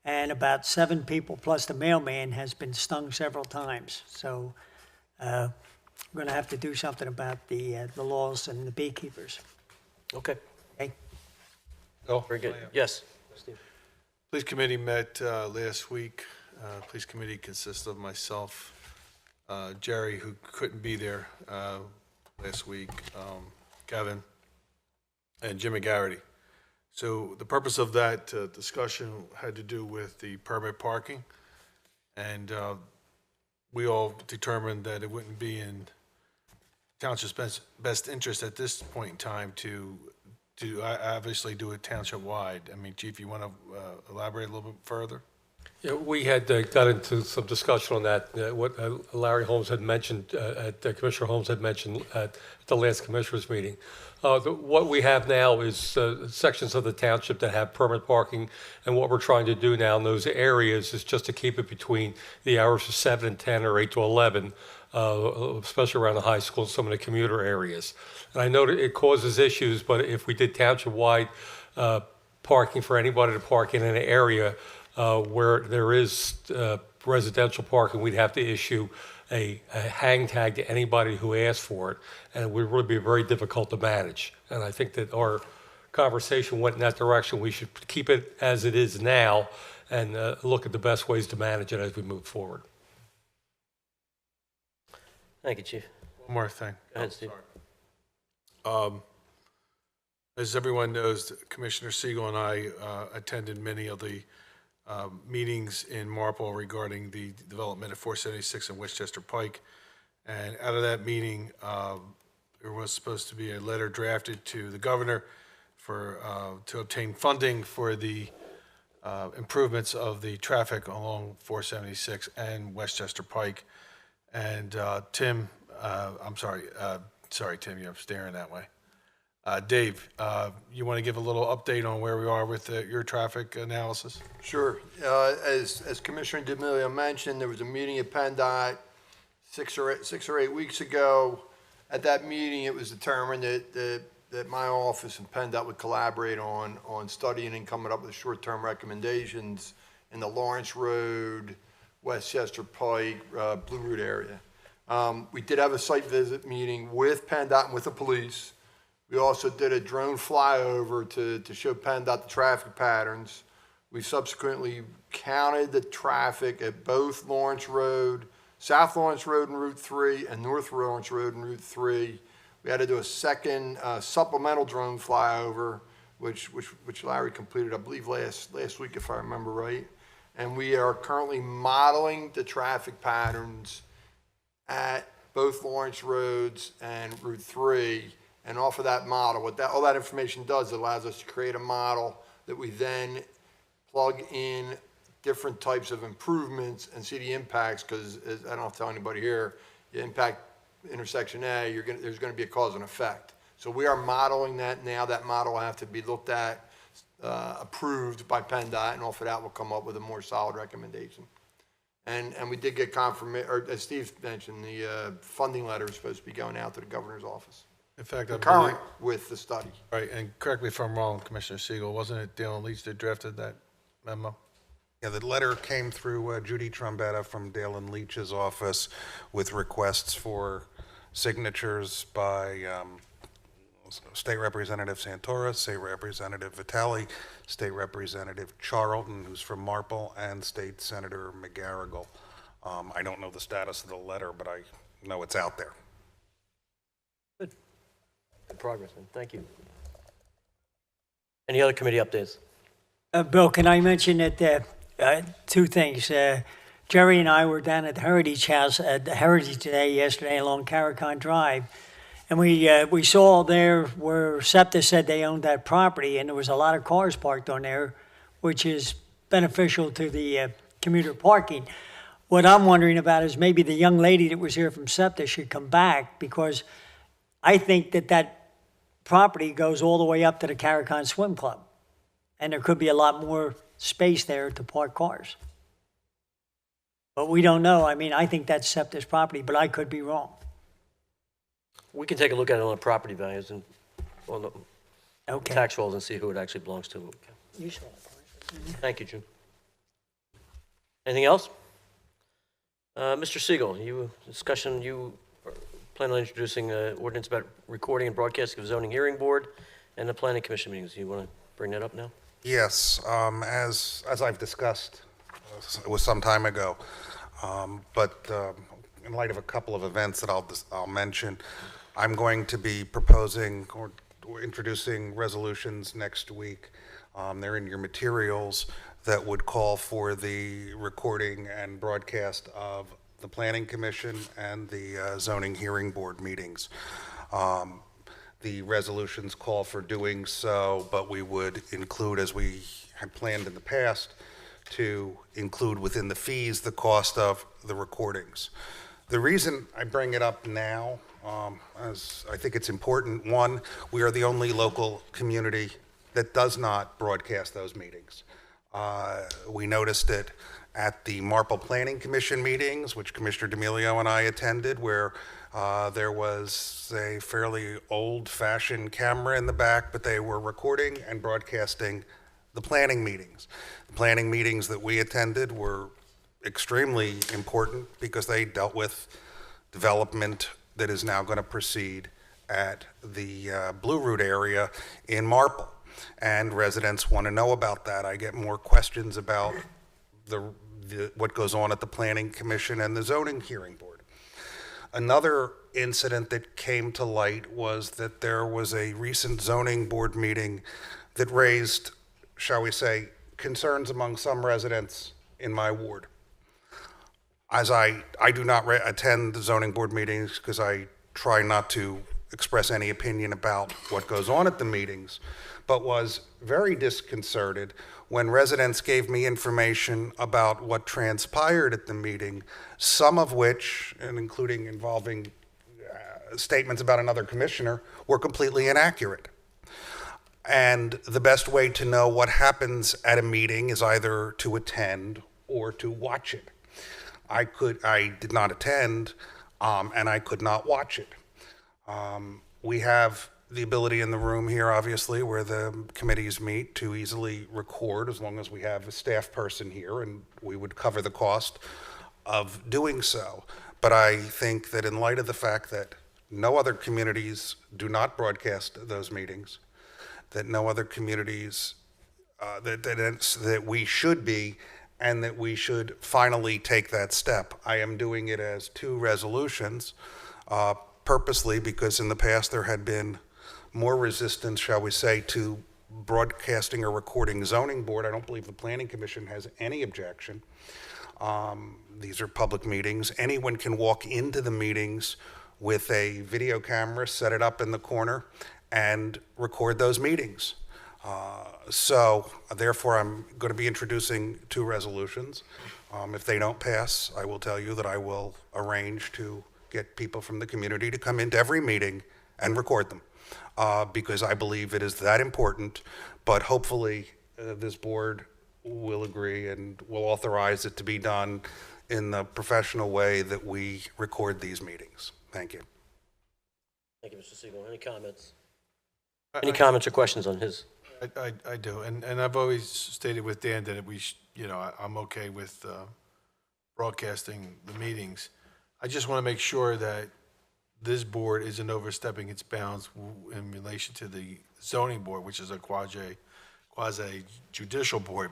And about 7 people plus the mailman has been stung several times. So we're going to have to do something about the laws and the beekeepers. Okay. Okay? Oh, Very good. Yes. Steve. Police committee met last week. Police committee consists of myself, Jerry, who couldn't be there last week, Kevin, and Jimmy Garrity. So the purpose of that discussion had to do with the permit parking, and we all determined that it wouldn't be in township's best interest at this point in time to obviously do it township-wide. I mean, Chief, you want to elaborate a little bit further? Yeah, we had got into some discussion on that, what Larry Holmes had mentioned, Commissioner Holmes had mentioned at the last commissioners meeting. What we have now is sections of the township that have permanent parking, and what we're trying to do now in those areas is just to keep it between the hours of 7 and 10 or 8 to 11, especially around the high school and some of the commuter areas. And I know that it causes issues, but if we did township-wide parking for anybody to park in an area where there is residential parking, we'd have to issue a hang tag to anybody who asks for it, and it would really be very difficult to manage. And I think that our conversation went in that direction. We should keep it as it is now and look at the best ways to manage it as we move forward. Thank you, Chief. One more thing. Go ahead, Steve. As everyone knows, Commissioner Siegel and I attended many of the meetings in Marple regarding the development of 476 and Westchester Pike. And out of that meeting, there was supposed to be a letter drafted to the governor for to obtain funding for the improvements of the traffic along 476 and Westchester Pike. And Tim, I'm sorry, Tim, you're staring that way. Dave, you want to give a little update on where we are with your traffic analysis? Sure. As Commissioner D'Amelio mentioned, there was a meeting at PennDOT 6 or 8 weeks ago. At that meeting, it was determined that my office and PennDOT would collaborate on studying and coming up with short-term recommendations in the Lawrence Road, Westchester Pike, Blue Route area. We did have a site visit meeting with PennDOT and with the police. We also did a drone flyover to show PennDOT the traffic patterns. We subsequently counted the traffic at both Lawrence Road, South Lawrence Road and Route 3, and North Lawrence Road and Route 3. We had to do a second supplemental drone flyover, which Larry completed, I believe, last week, if I remember right. And we are currently modeling the traffic patterns at both Lawrence Roads and Route 3. And off of that model, all that information does, it allows us to create a model that we then plug in different types of improvements and see the impacts, because I don't have to tell anybody here, you impact intersection A, there's going to be a cause and effect. So we are modeling that now. That model will have to be looked at, approved by PennDOT, and off of that we'll come up with a more solid recommendation. And we did get confirmation, or as Steve mentioned, the funding letter is supposed to be going out to the governor's office. In fact, concurrent with the study. Right, and correct me if I'm wrong, Commissioner Siegel, wasn't it Dale and Leach that drafted that memo? Yeah, the letter came through Judy Trombetta from Dale and Leach's office with requests for signatures by State Representative Santora, State Representative Vitale, State Representative Charlton, who's from Marple, and State Senator McGarrigle. I don't know the status of the letter, but I know it's out there. Good progress, man. Thank you. Any other committee updates? Bill, can I mention that two things? Jerry and I were down at the Heritage House at the Heritage Day yesterday along Caricon Drive, and we saw there where SEPTA said they owned that property, and there was a lot of cars parked on there, which is beneficial to the commuter parking. What I'm wondering about is maybe the young lady that was here from SEPTA should come back, because I think that property goes all the way up to the Caricon Swim Club, and there could be a lot more space there to park cars. But we don't know. I mean, I think that's SEPTA's property, but I could be wrong. We can take a look at it on the property values and on the Okay. tax rolls and see who it actually belongs to. Okay. You saw it. Thank you, Jim. Anything else? Mr. Siegel, you plan on introducing an ordinance about recording and broadcasting of zoning hearing board and the planning commission meetings. You want to bring that up now? Yes, as I've discussed, it was some time ago, but in light of a couple of events that I'll mention, I'm going to be proposing or introducing resolutions next week. They're in your materials that would call for the recording and broadcast of the Planning Commission and the Zoning Hearing Board meetings. The resolutions call for doing so, but we would include, as we had planned in the past, to include within the fees the cost of the recordings. The reason I bring it up now, as I think it's important, one, we are the only local community that does not broadcast those meetings. We noticed it at the Marple Planning Commission meetings, which Commissioner D'Amelio and I attended, where there was a fairly old-fashioned camera in the back, but they were recording and broadcasting the planning meetings. The planning meetings that we attended were extremely important because they dealt with development that is now going to proceed at the Blue Route area in Marple. And residents want to know about that. I get more questions about what goes on at the Planning Commission and the Zoning Hearing Board. Another incident that came to light was that there was a recent zoning board meeting that raised, shall we say, concerns among some residents in my ward. As I do not attend the zoning board meetings because I try not to express any opinion about what goes on at the meetings, but was very disconcerted when residents gave me information about what transpired at the meeting, some of which, and including involving statements about another commissioner, were completely inaccurate. And the best way to know what happens at a meeting is either to attend or to watch it. I did not attend, and I could not watch it. We have the ability in the room here, obviously, where the committees meet, to easily record as long as we have a staff person here, and we would cover the cost of doing so. But I think that in light of the fact that no other communities do not broadcast those meetings, that no other communities, that we should be, and that we should finally take that step. I am doing it as 2 resolutions, purposely because in the past there had been more resistance, shall we say, to broadcasting or recording zoning board. I don't believe the Planning Commission has any objection. These are public meetings. Anyone can walk into the meetings with a video camera, set it up in the corner, and record those meetings. So therefore, I'm going to be introducing 2 resolutions. If they don't pass, I will tell you that I will arrange to get people from the community to come into every meeting and record them, because I believe it is that important. But hopefully, this board will agree and will authorize it to be done in the professional way that we record these meetings. Thank you. Thank you, Mr. Siegel. Any comments? Any comments or questions on his? I do, and I've always stated with Dan that I'm okay with broadcasting the meetings. I just want to make sure that this board isn't overstepping its bounds in relation to the zoning board, which is a quasi judicial board.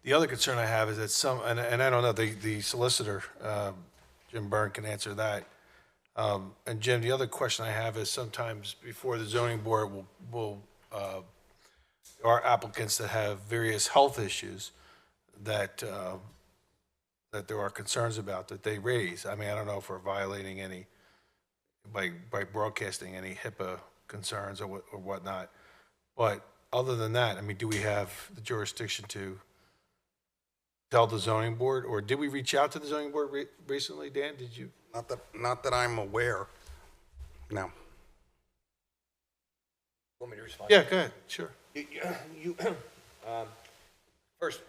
The other concern I have is that and I don't know, the solicitor, Jim Byrne, can answer that. And Jim, the other question I have is sometimes before the zoning board there are applicants that have various health issues that there are concerns about that they raise. I mean, I don't know if we're violating any, by broadcasting any HIPAA concerns or whatnot. But other than that, I mean, do we have the jurisdiction to tell the zoning board, or did we reach out to the zoning board recently, Dan? Did you? Not that I'm aware. No. Want me to respond? Yeah, go ahead, sure. First,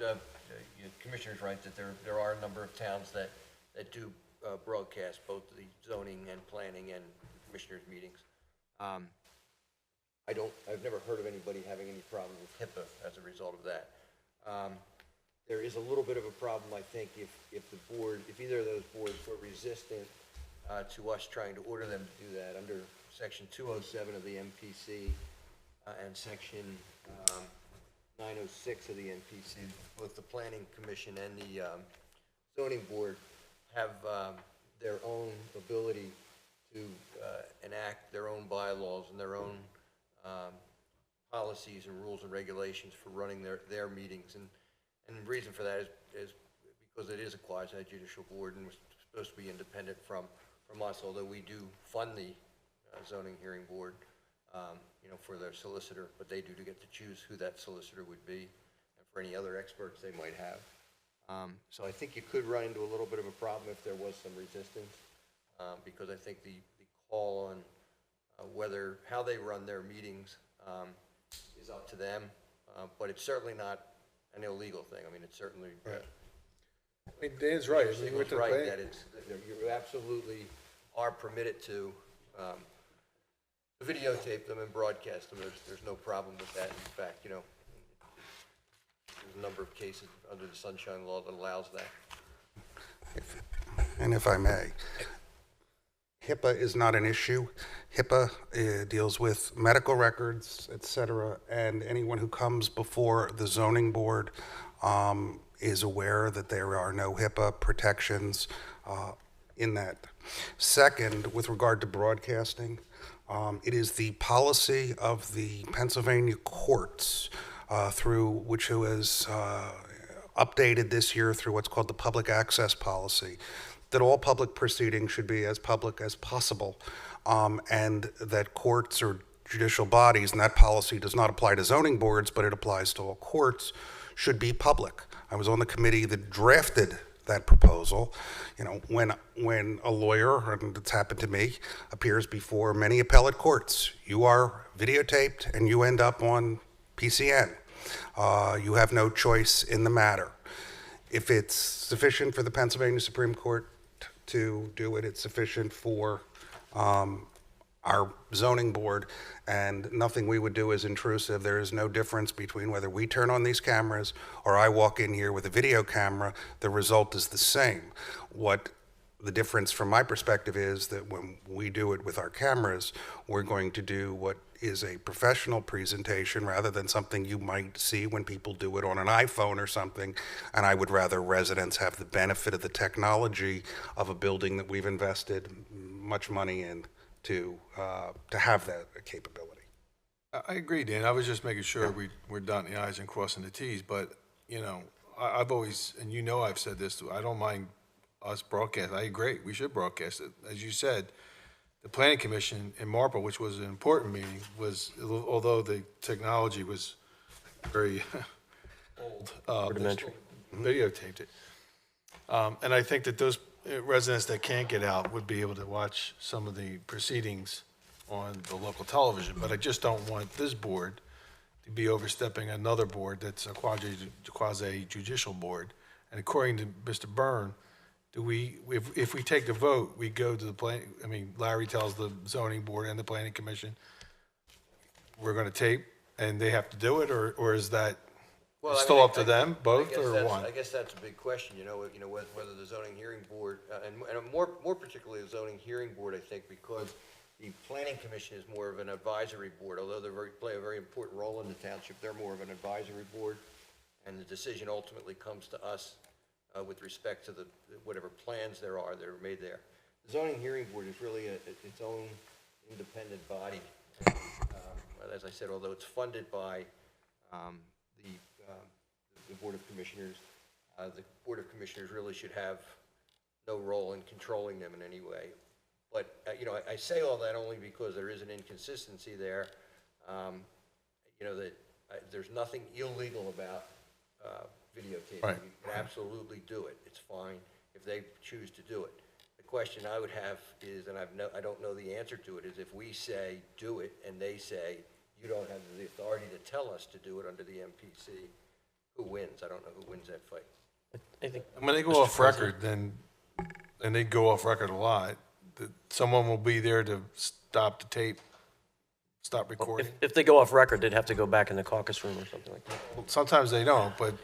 Commissioner's right that there are a number of towns that do broadcast both the zoning and planning and commissioners' meetings. I've never heard of anybody having any problem with HIPAA as a result of that. There is a little bit of a problem, I think, if either of those boards were resistant to us trying to order them to do that under Section 207 of the MPC and Section 906 of the NPC. Both the Planning Commission and the Zoning Board have their own ability to enact their own bylaws and their own policies and rules and regulations for running their meetings. And the reason for that is because it is a quasi-judicial board and was supposed to be independent from us, although we do fund the zoning hearing board, for their solicitor, but they do get to choose who that solicitor would be. And for any other experts they might have. So I think you could run into a little bit of a problem if there was some resistance, because I think the call on how they run their meetings is up to them, but it's certainly not an illegal thing. I mean, it's certainly. I mean, Dan's right. I mean, with the Right, plan- that you absolutely are permitted to videotape them and broadcast them. There's no problem with that. In fact, there's a number of cases under the Sunshine Law that allows that. And if I may, HIPAA is not an issue. HIPAA deals with medical records, et cetera, and anyone who comes before the zoning board is aware that there are no HIPAA protections in that. Second, with regard to broadcasting, it is the policy of the Pennsylvania courts through which it was updated this year through what's called the public access policy, that all public proceedings should be as public as possible, and that courts or judicial bodies, and that policy does not apply to zoning boards, but it applies to all courts, should be public. I was on the committee that drafted that proposal. When a lawyer, and it's happened to me, appears before many appellate courts, you are videotaped and you end up on PCN. You have no choice in the matter. If it's sufficient for the Pennsylvania Supreme Court to do it, it's sufficient for our zoning board, and nothing we would do is intrusive. There is no difference between whether we turn on these cameras or I walk in here with a video camera. The result is the same. What the difference from my perspective is that when we do it with our cameras, we're going to do what is a professional presentation rather than something you might see when people do it on an iPhone or something. And I would rather residents have the benefit of the technology of a building that we've invested much money in to have that capability. I agree, Dan. I was just making sure we're dotting the i's and crossing the t's, but, I've always, and I've said this too, I don't mind us broadcast. I agree, we should broadcast it. As you said, the Planning Commission in Marple, which was an important meeting, although the technology was very old, Rudimentary. videotaped it. And I think that those residents that can't get out would be able to watch some of the proceedings on the local television, but I just don't want this board to be overstepping another board that's a quasi-judicial board. And according to Mr. Byrne, if we take the vote, we go to Larry tells the zoning board and the planning commission, we're gonna tape, and they have to do it, or is that still up to them, both, or one? I guess that's a big question, whether the zoning hearing board, and more particularly the zoning hearing board, I think, because the planning commission is more of an advisory board, although they play a very important role in the township, they're more of an advisory board, and the decision ultimately comes to us with respect to whatever plans there are that are made there. The zoning hearing board is really its own independent body. As I said, although it's funded by the Board of Commissioners, the Board of Commissioners really should have no role in controlling them in any way. But, I say all that only because there is an inconsistency there, that there's nothing illegal about videotaping. Right. You can absolutely do it. It's fine if they choose to do it. The question I would have is, and I don't know the answer to it, is if we say do it and they say you don't have the authority to tell us to do it under the MPC, who wins? I don't know who wins that fight. I think When they go off record, and they go off record a lot, someone will be there to stop the tape, stop recording. if they go off record, they'd have to go back in the caucus room or something like that. Well, sometimes they don't, but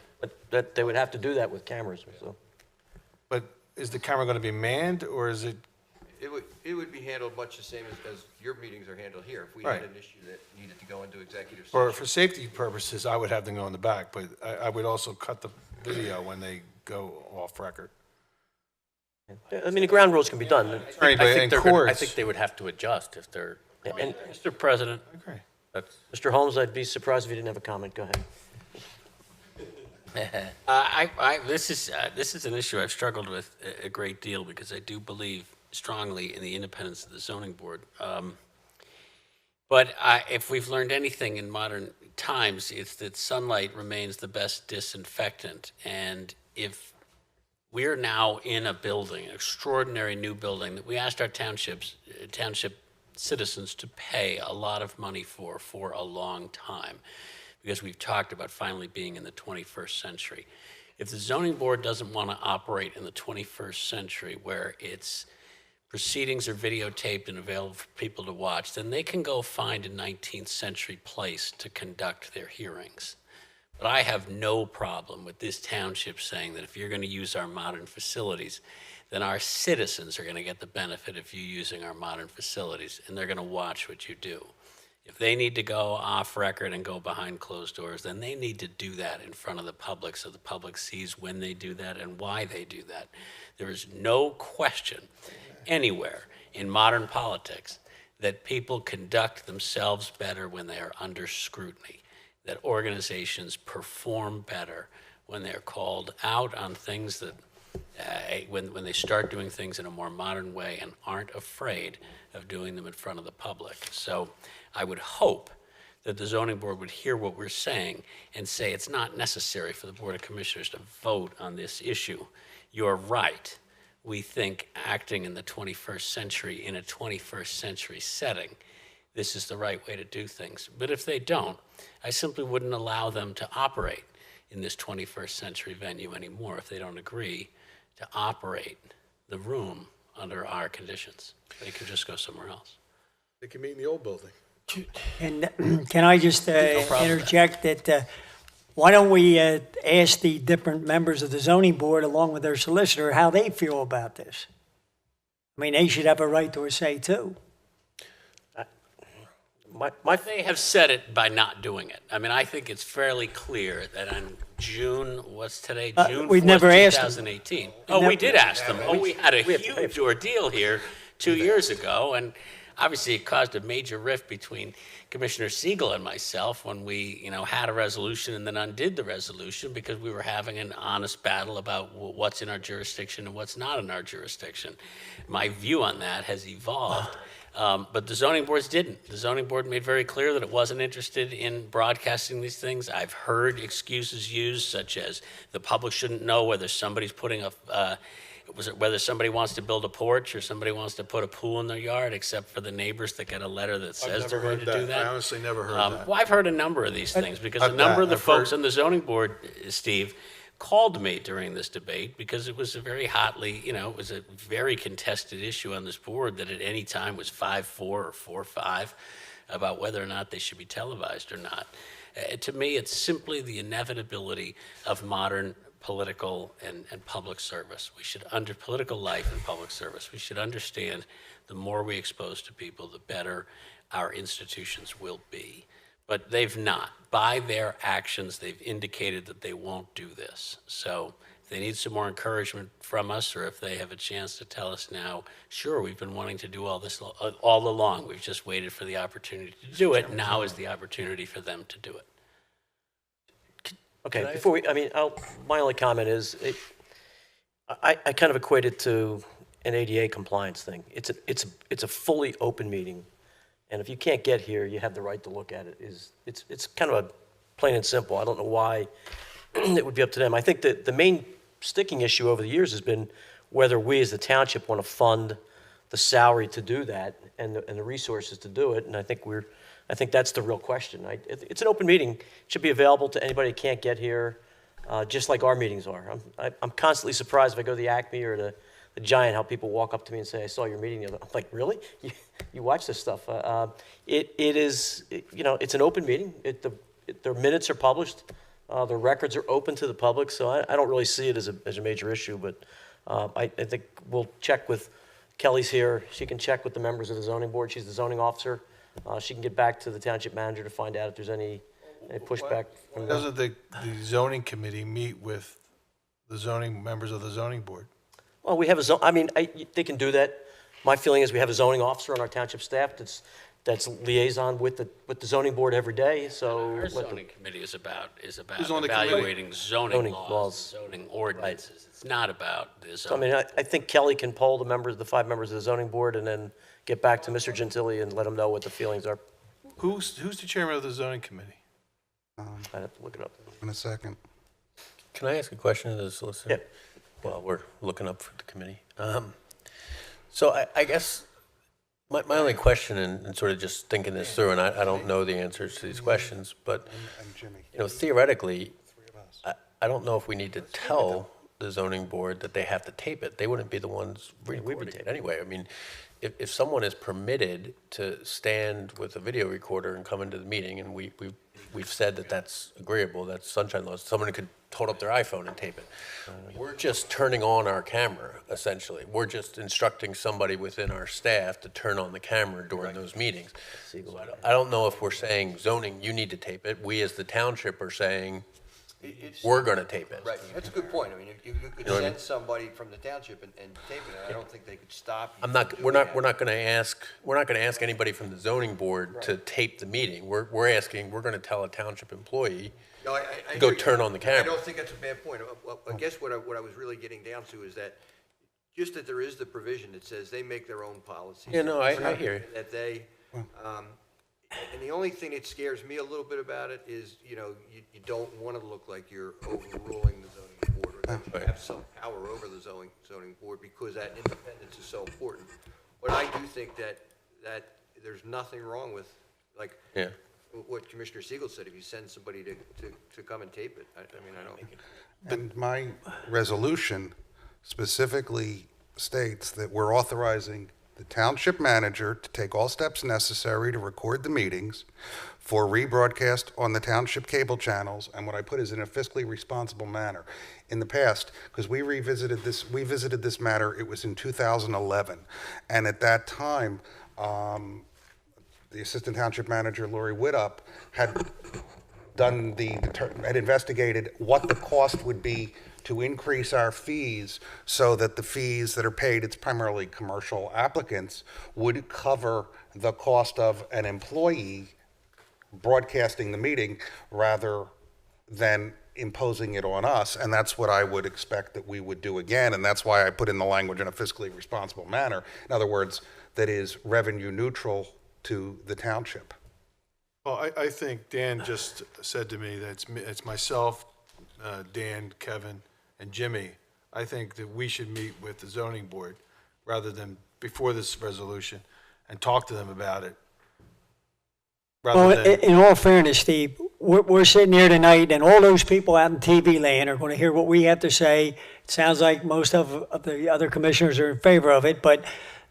But they would have to do that with cameras, so. is the camera going to be manned, or is it? It would be handled much the same as your meetings are handled here. If we Right. had an issue that needed to go into executive For session. safety purposes, I would have them go in the back, but I would also cut the video when they go off record. I mean, the ground rules can be done. Right, but in I courts, think they would have to adjust if they're, And, Mr. President, okay. Mr. Holmes, I'd be surprised if you didn't have a comment. Go ahead. this is an issue I've struggled with a great deal because I do believe strongly in the independence of the zoning board. But if we've learned anything in modern times, it's that sunlight remains the best disinfectant. And if we're now in a building, an extraordinary new building that we asked our township citizens to pay a lot of money for a long time, because we've talked about finally being in the 21st century. If the zoning board doesn't want to operate in the 21st century where its proceedings are videotaped and available for people to watch, then they can go find a 19th century place to conduct their hearings. But I have no problem with this township saying that if you're going to use our modern facilities, then our citizens are going to get the benefit of you using our modern facilities, and they're going to watch what you do. If they need to go off record and go behind closed doors, then they need to do that in front of the public so the public sees when they do that and why they do that. There is no question anywhere in modern politics that people conduct themselves better when they are under scrutiny, that organizations perform better when they're called out on things that, when they start doing things in a more modern way and aren't afraid of doing them in front of the public. So I would hope that the zoning board would hear what we're saying and say it's not necessary for the Board of Commissioners to vote on this issue. You're right. We think acting in the 21st century, in a 21st century setting, this is the right way to do things. But if they don't, I simply wouldn't allow them to operate in this 21st century venue anymore if they don't agree to operate the room under our conditions. They could just go somewhere else. They can meet in the old building. And can I just problem. interject that, why don't we ask the different members of the zoning board, along with their solicitor, how they feel about this? I mean, they should have a right to a say, too. They have said it by not doing it. I mean, I think it's fairly clear that on June, what's today? June we've 4th, never asked them. 2018. Oh, we did ask them. Oh, we had a huge ordeal here 2 years ago, and obviously it caused a major rift between Commissioner Siegel and myself when we, had a resolution and then undid the resolution because we were having an honest battle about what's in our jurisdiction and what's not in our jurisdiction. My view on that has evolved. But the zoning boards didn't. The zoning board made very clear that it wasn't interested in broadcasting these things. I've heard excuses used, such as the public shouldn't know whether somebody's putting whether somebody wants to build a porch or somebody wants to put a pool in their yard, except for the neighbors that get a letter that says they're going to do that. I honestly never heard that. Well, I've heard a number of these things because a number of the folks on the zoning board, Steve, called me during this debate because it was a very hotly, it was a very contested issue on this board that at any time was 5-4 or 4-5 about whether or not they should be televised or not. To me, it's simply the inevitability of modern political and public service. Political life and public service, we should understand the more we expose to people, the better our institutions will be. But they've not. By their actions, they've indicated that they won't do this. So if they need some more encouragement from us, or if they have a chance to tell us now, sure, we've been wanting to do all this all along. We've just waited for the opportunity to do it. Now is the opportunity for them to do it. Okay, my only comment is, I kind of equate it to an ADA compliance thing. It's a fully open meeting, and if you can't get here, you have the right to look at it. It's kind of a plain and simple. I don't know why it would be up to them. I think that the main sticking issue over the years has been whether we as the township want to fund the salary to do that and the resources to do it, and I think that's the real question. It's an open meeting. It should be available to anybody who can't get here, just like our meetings are. I'm constantly surprised if I go to the Acme or the Giant, how people walk up to me and say, I saw your meeting the other. I'm like, really? You watch this stuff? It's an open meeting. Their minutes are published. The records are open to the public, so I don't really see it as a major issue, but I think we'll check with, Kelly's here. She can check with the members of the zoning board. She's the zoning officer. She can get back to the township manager to find out if there's any pushback from them. Doesn't the zoning committee meet with the zoning members of the zoning board? Well, we have they can do that. My feeling is we have a zoning officer on our township staff that's liaison with the zoning board every day, so. Our zoning committee is about Who's on the evaluating zoning laws, laws. zoning ordinances. Right. It's not about the So, zoning. I think Kelly can poll the 5 members of the zoning board and then get back to Mr. Gentili and let him know what the feelings are. Who's the chairman of the zoning committee? I'd have to look it up. In a second. Can I ask a question to the solicitor? Yep. While we're looking up for the committee. So I guess my only question, and sort of just thinking this through, and I don't know the answers to these questions, but, And Jimmy. theoretically, I don't know if we need to tell the zoning board that they have to tape it. They wouldn't be the ones recording it anyway. I mean, if someone is permitted to stand with a video recorder and come into the meeting, and we've said that that's agreeable, that's sunshine laws, someone could hold up their iPhone and tape it. We're just turning on our camera, essentially. We're just instructing somebody within our staff to turn on the camera during those meetings. So I don't know if we're saying zoning, you need to tape it. We as the township are saying, we're going to tape it. Right, that's a good point. I mean, you could You know what I send somebody from the township and tape it. I don't think they could stop you. I'm not, we're not going to ask anybody from the zoning board to tape the meeting. We're going to tell a township employee No, I to go hear you. turn on the camera. I don't think that's a bad point. Well, I guess what I was really getting down to is that just that there is the provision that says they make their own policies. Yeah, no, I hear you. That they, and the only thing that scares me a little bit about it is, you don't want to look like you're overruling the zoning board, or that you have some power over the zoning board, because that independence is so important. But I do think that there's nothing wrong with, like, Yeah. what Commissioner Siegel said, if you send somebody to come and tape it. I mean, I don't. And my resolution specifically states that we're authorizing the township manager to take all steps necessary to record the meetings for rebroadcast on the township cable channels, and what I put is in a fiscally responsible manner. In the past, because we visited this matter, it was in 2011, and at that time, the assistant township manager, Lori Widup, had had investigated what the cost would be to increase our fees so that the fees that are paid, it's primarily commercial applicants, would cover the cost of an employee broadcasting the meeting rather than imposing it on us. And that's what I would expect that we would do again. And that's why I put in the language in a fiscally responsible manner. In other words, that is revenue neutral to the township. Well, I think Dan just said to me that it's myself, Dan, Kevin, and Jimmy. I think that we should meet with the zoning board rather than before this resolution and talk to them about it. Well, in all fairness, Steve, we're sitting here tonight, and all those people out in TV land are going to hear what we have to say. It sounds like most of the other commissioners are in favor of it, but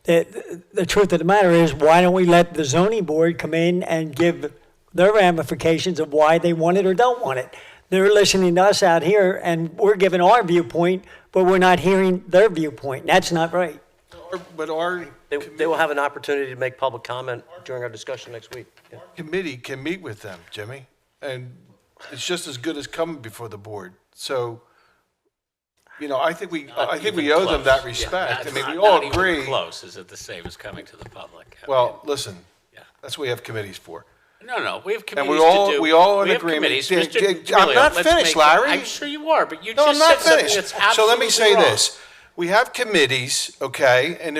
the truth of the matter is, why don't we let the zoning board come in and give their ramifications of why they want it or don't want it? They're listening to us out here, and we're giving our viewpoint, but we're not hearing their viewpoint. That's not right. But our They will have an opportunity to make public comment during our discussion next week. Yeah. committee can meet with them, Jimmy, and it's just as good as coming before the board. So, I think we owe them that respect. I mean, we all agree. Close, is it the same as coming to the public? Well, listen, Yeah. that's what we have committees for. No, we have And committees to do. we all in we have agreement. committees. Dan, Mr. I'm Giglio, not let's finished, make it- Larry. I'm sure you are, but you No, I'm just not said something finished. that's So absolutely let me say wrong. this. We have committees, okay, and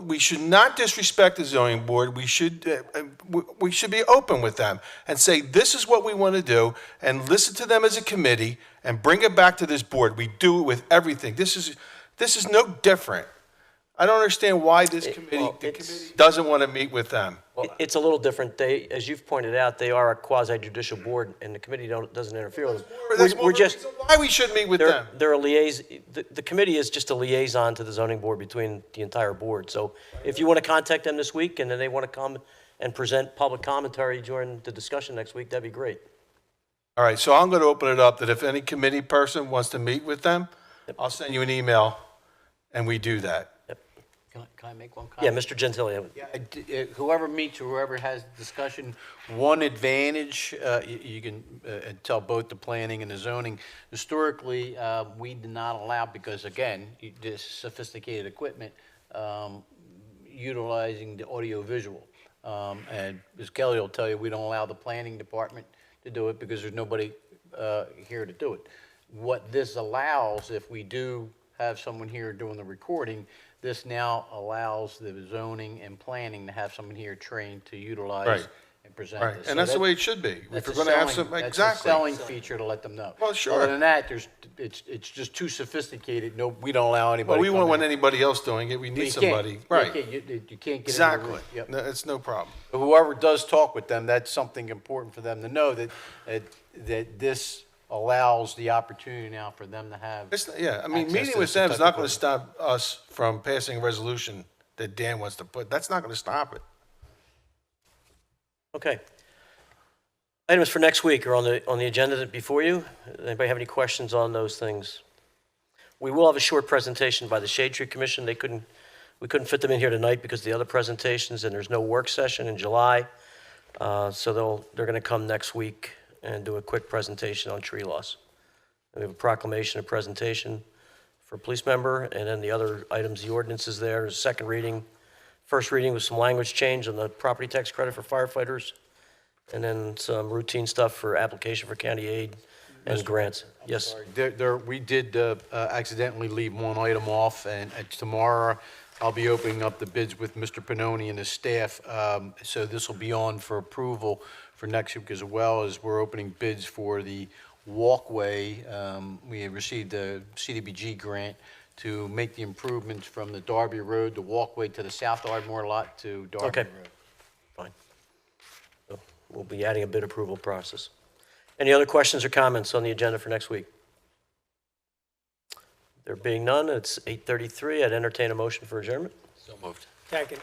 we should not disrespect the zoning board. We should be open with them and say, this is what we want to do, and listen to them as a committee and bring it back to this board. We do it with everything. This is no different. I don't understand why this committee doesn't want to meet with them. It's a little different. They, as you've pointed out, they are a quasi-judicial board, and the committee doesn't interfere with them. That's more reason why we should meet with them. They're a liaison. The committee is just a liaison to the zoning board between the entire board. So if you want to contact them this week, and then they want to come and present public commentary during the discussion next week, that'd be great. All right, so I'm going to open it up that if any committee person wants to meet with them, I'll send you an email, and we do that. Can I make one Yeah, comment? Mr. Gentili. Whoever meets or whoever has discussion, one advantage, you can tell both the planning and the zoning. Historically, we did not allow, because again, this sophisticated equipment, utilizing the audio visual. And as Kelly will tell you, we don't allow the planning department to do it because there's nobody here to do it. What this allows, if we do have someone here doing the recording, this now allows the zoning and planning to have someone here trained to utilize Right. and present Right, this. and So that's the that- way it should be. If that's we're a going to have selling- some, That's a exactly. selling feature to let them know. Well, sure. Other than that, it's just too sophisticated. No, we don't allow anybody. Well, we to won't come want in. anybody else doing it. We You need can't. somebody, You right? can't. You can't get in the Exactly. room. Yep. No, it's no problem. But whoever does talk with them, that's something important for them to know, that this allows the opportunity now for them to have. Yeah, I mean, access meeting to with this them type is not of going to stop us from passing a resolution that Dan wants to put. That's not going to stop it. Okay. Items for next week are on the agenda before you. Anybody have any questions on those things? We will have a short presentation by the Shade Tree Commission. We couldn't fit them in here tonight because of the other presentations, and there's no work session in July. So they're going to come next week and do a quick presentation on tree loss. And we have a proclamation, a presentation for a police member, and then the other items, the ordinance is there, second reading. First reading with some language change on the property tax credit for firefighters, and then some routine stuff for application for county aid and grants. Yes. We did accidentally leave one item off, and tomorrow I'll be opening up the bids with Mr. Pannoni and his staff. So this will be on for approval for next week, as well as we're opening bids for the walkway. We have received a CDBG grant to make the improvements from the Darby Road, the walkway to the South Ardmore lot to Darby Okay. Road. Fine. So we'll be adding a bid approval process. Any other questions or comments on the agenda for next week? There being none, it's 8:33. I'd entertain a motion for adjournment. So moved. Second.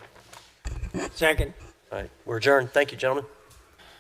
Second. All right, we're adjourned. Thank you, gentlemen.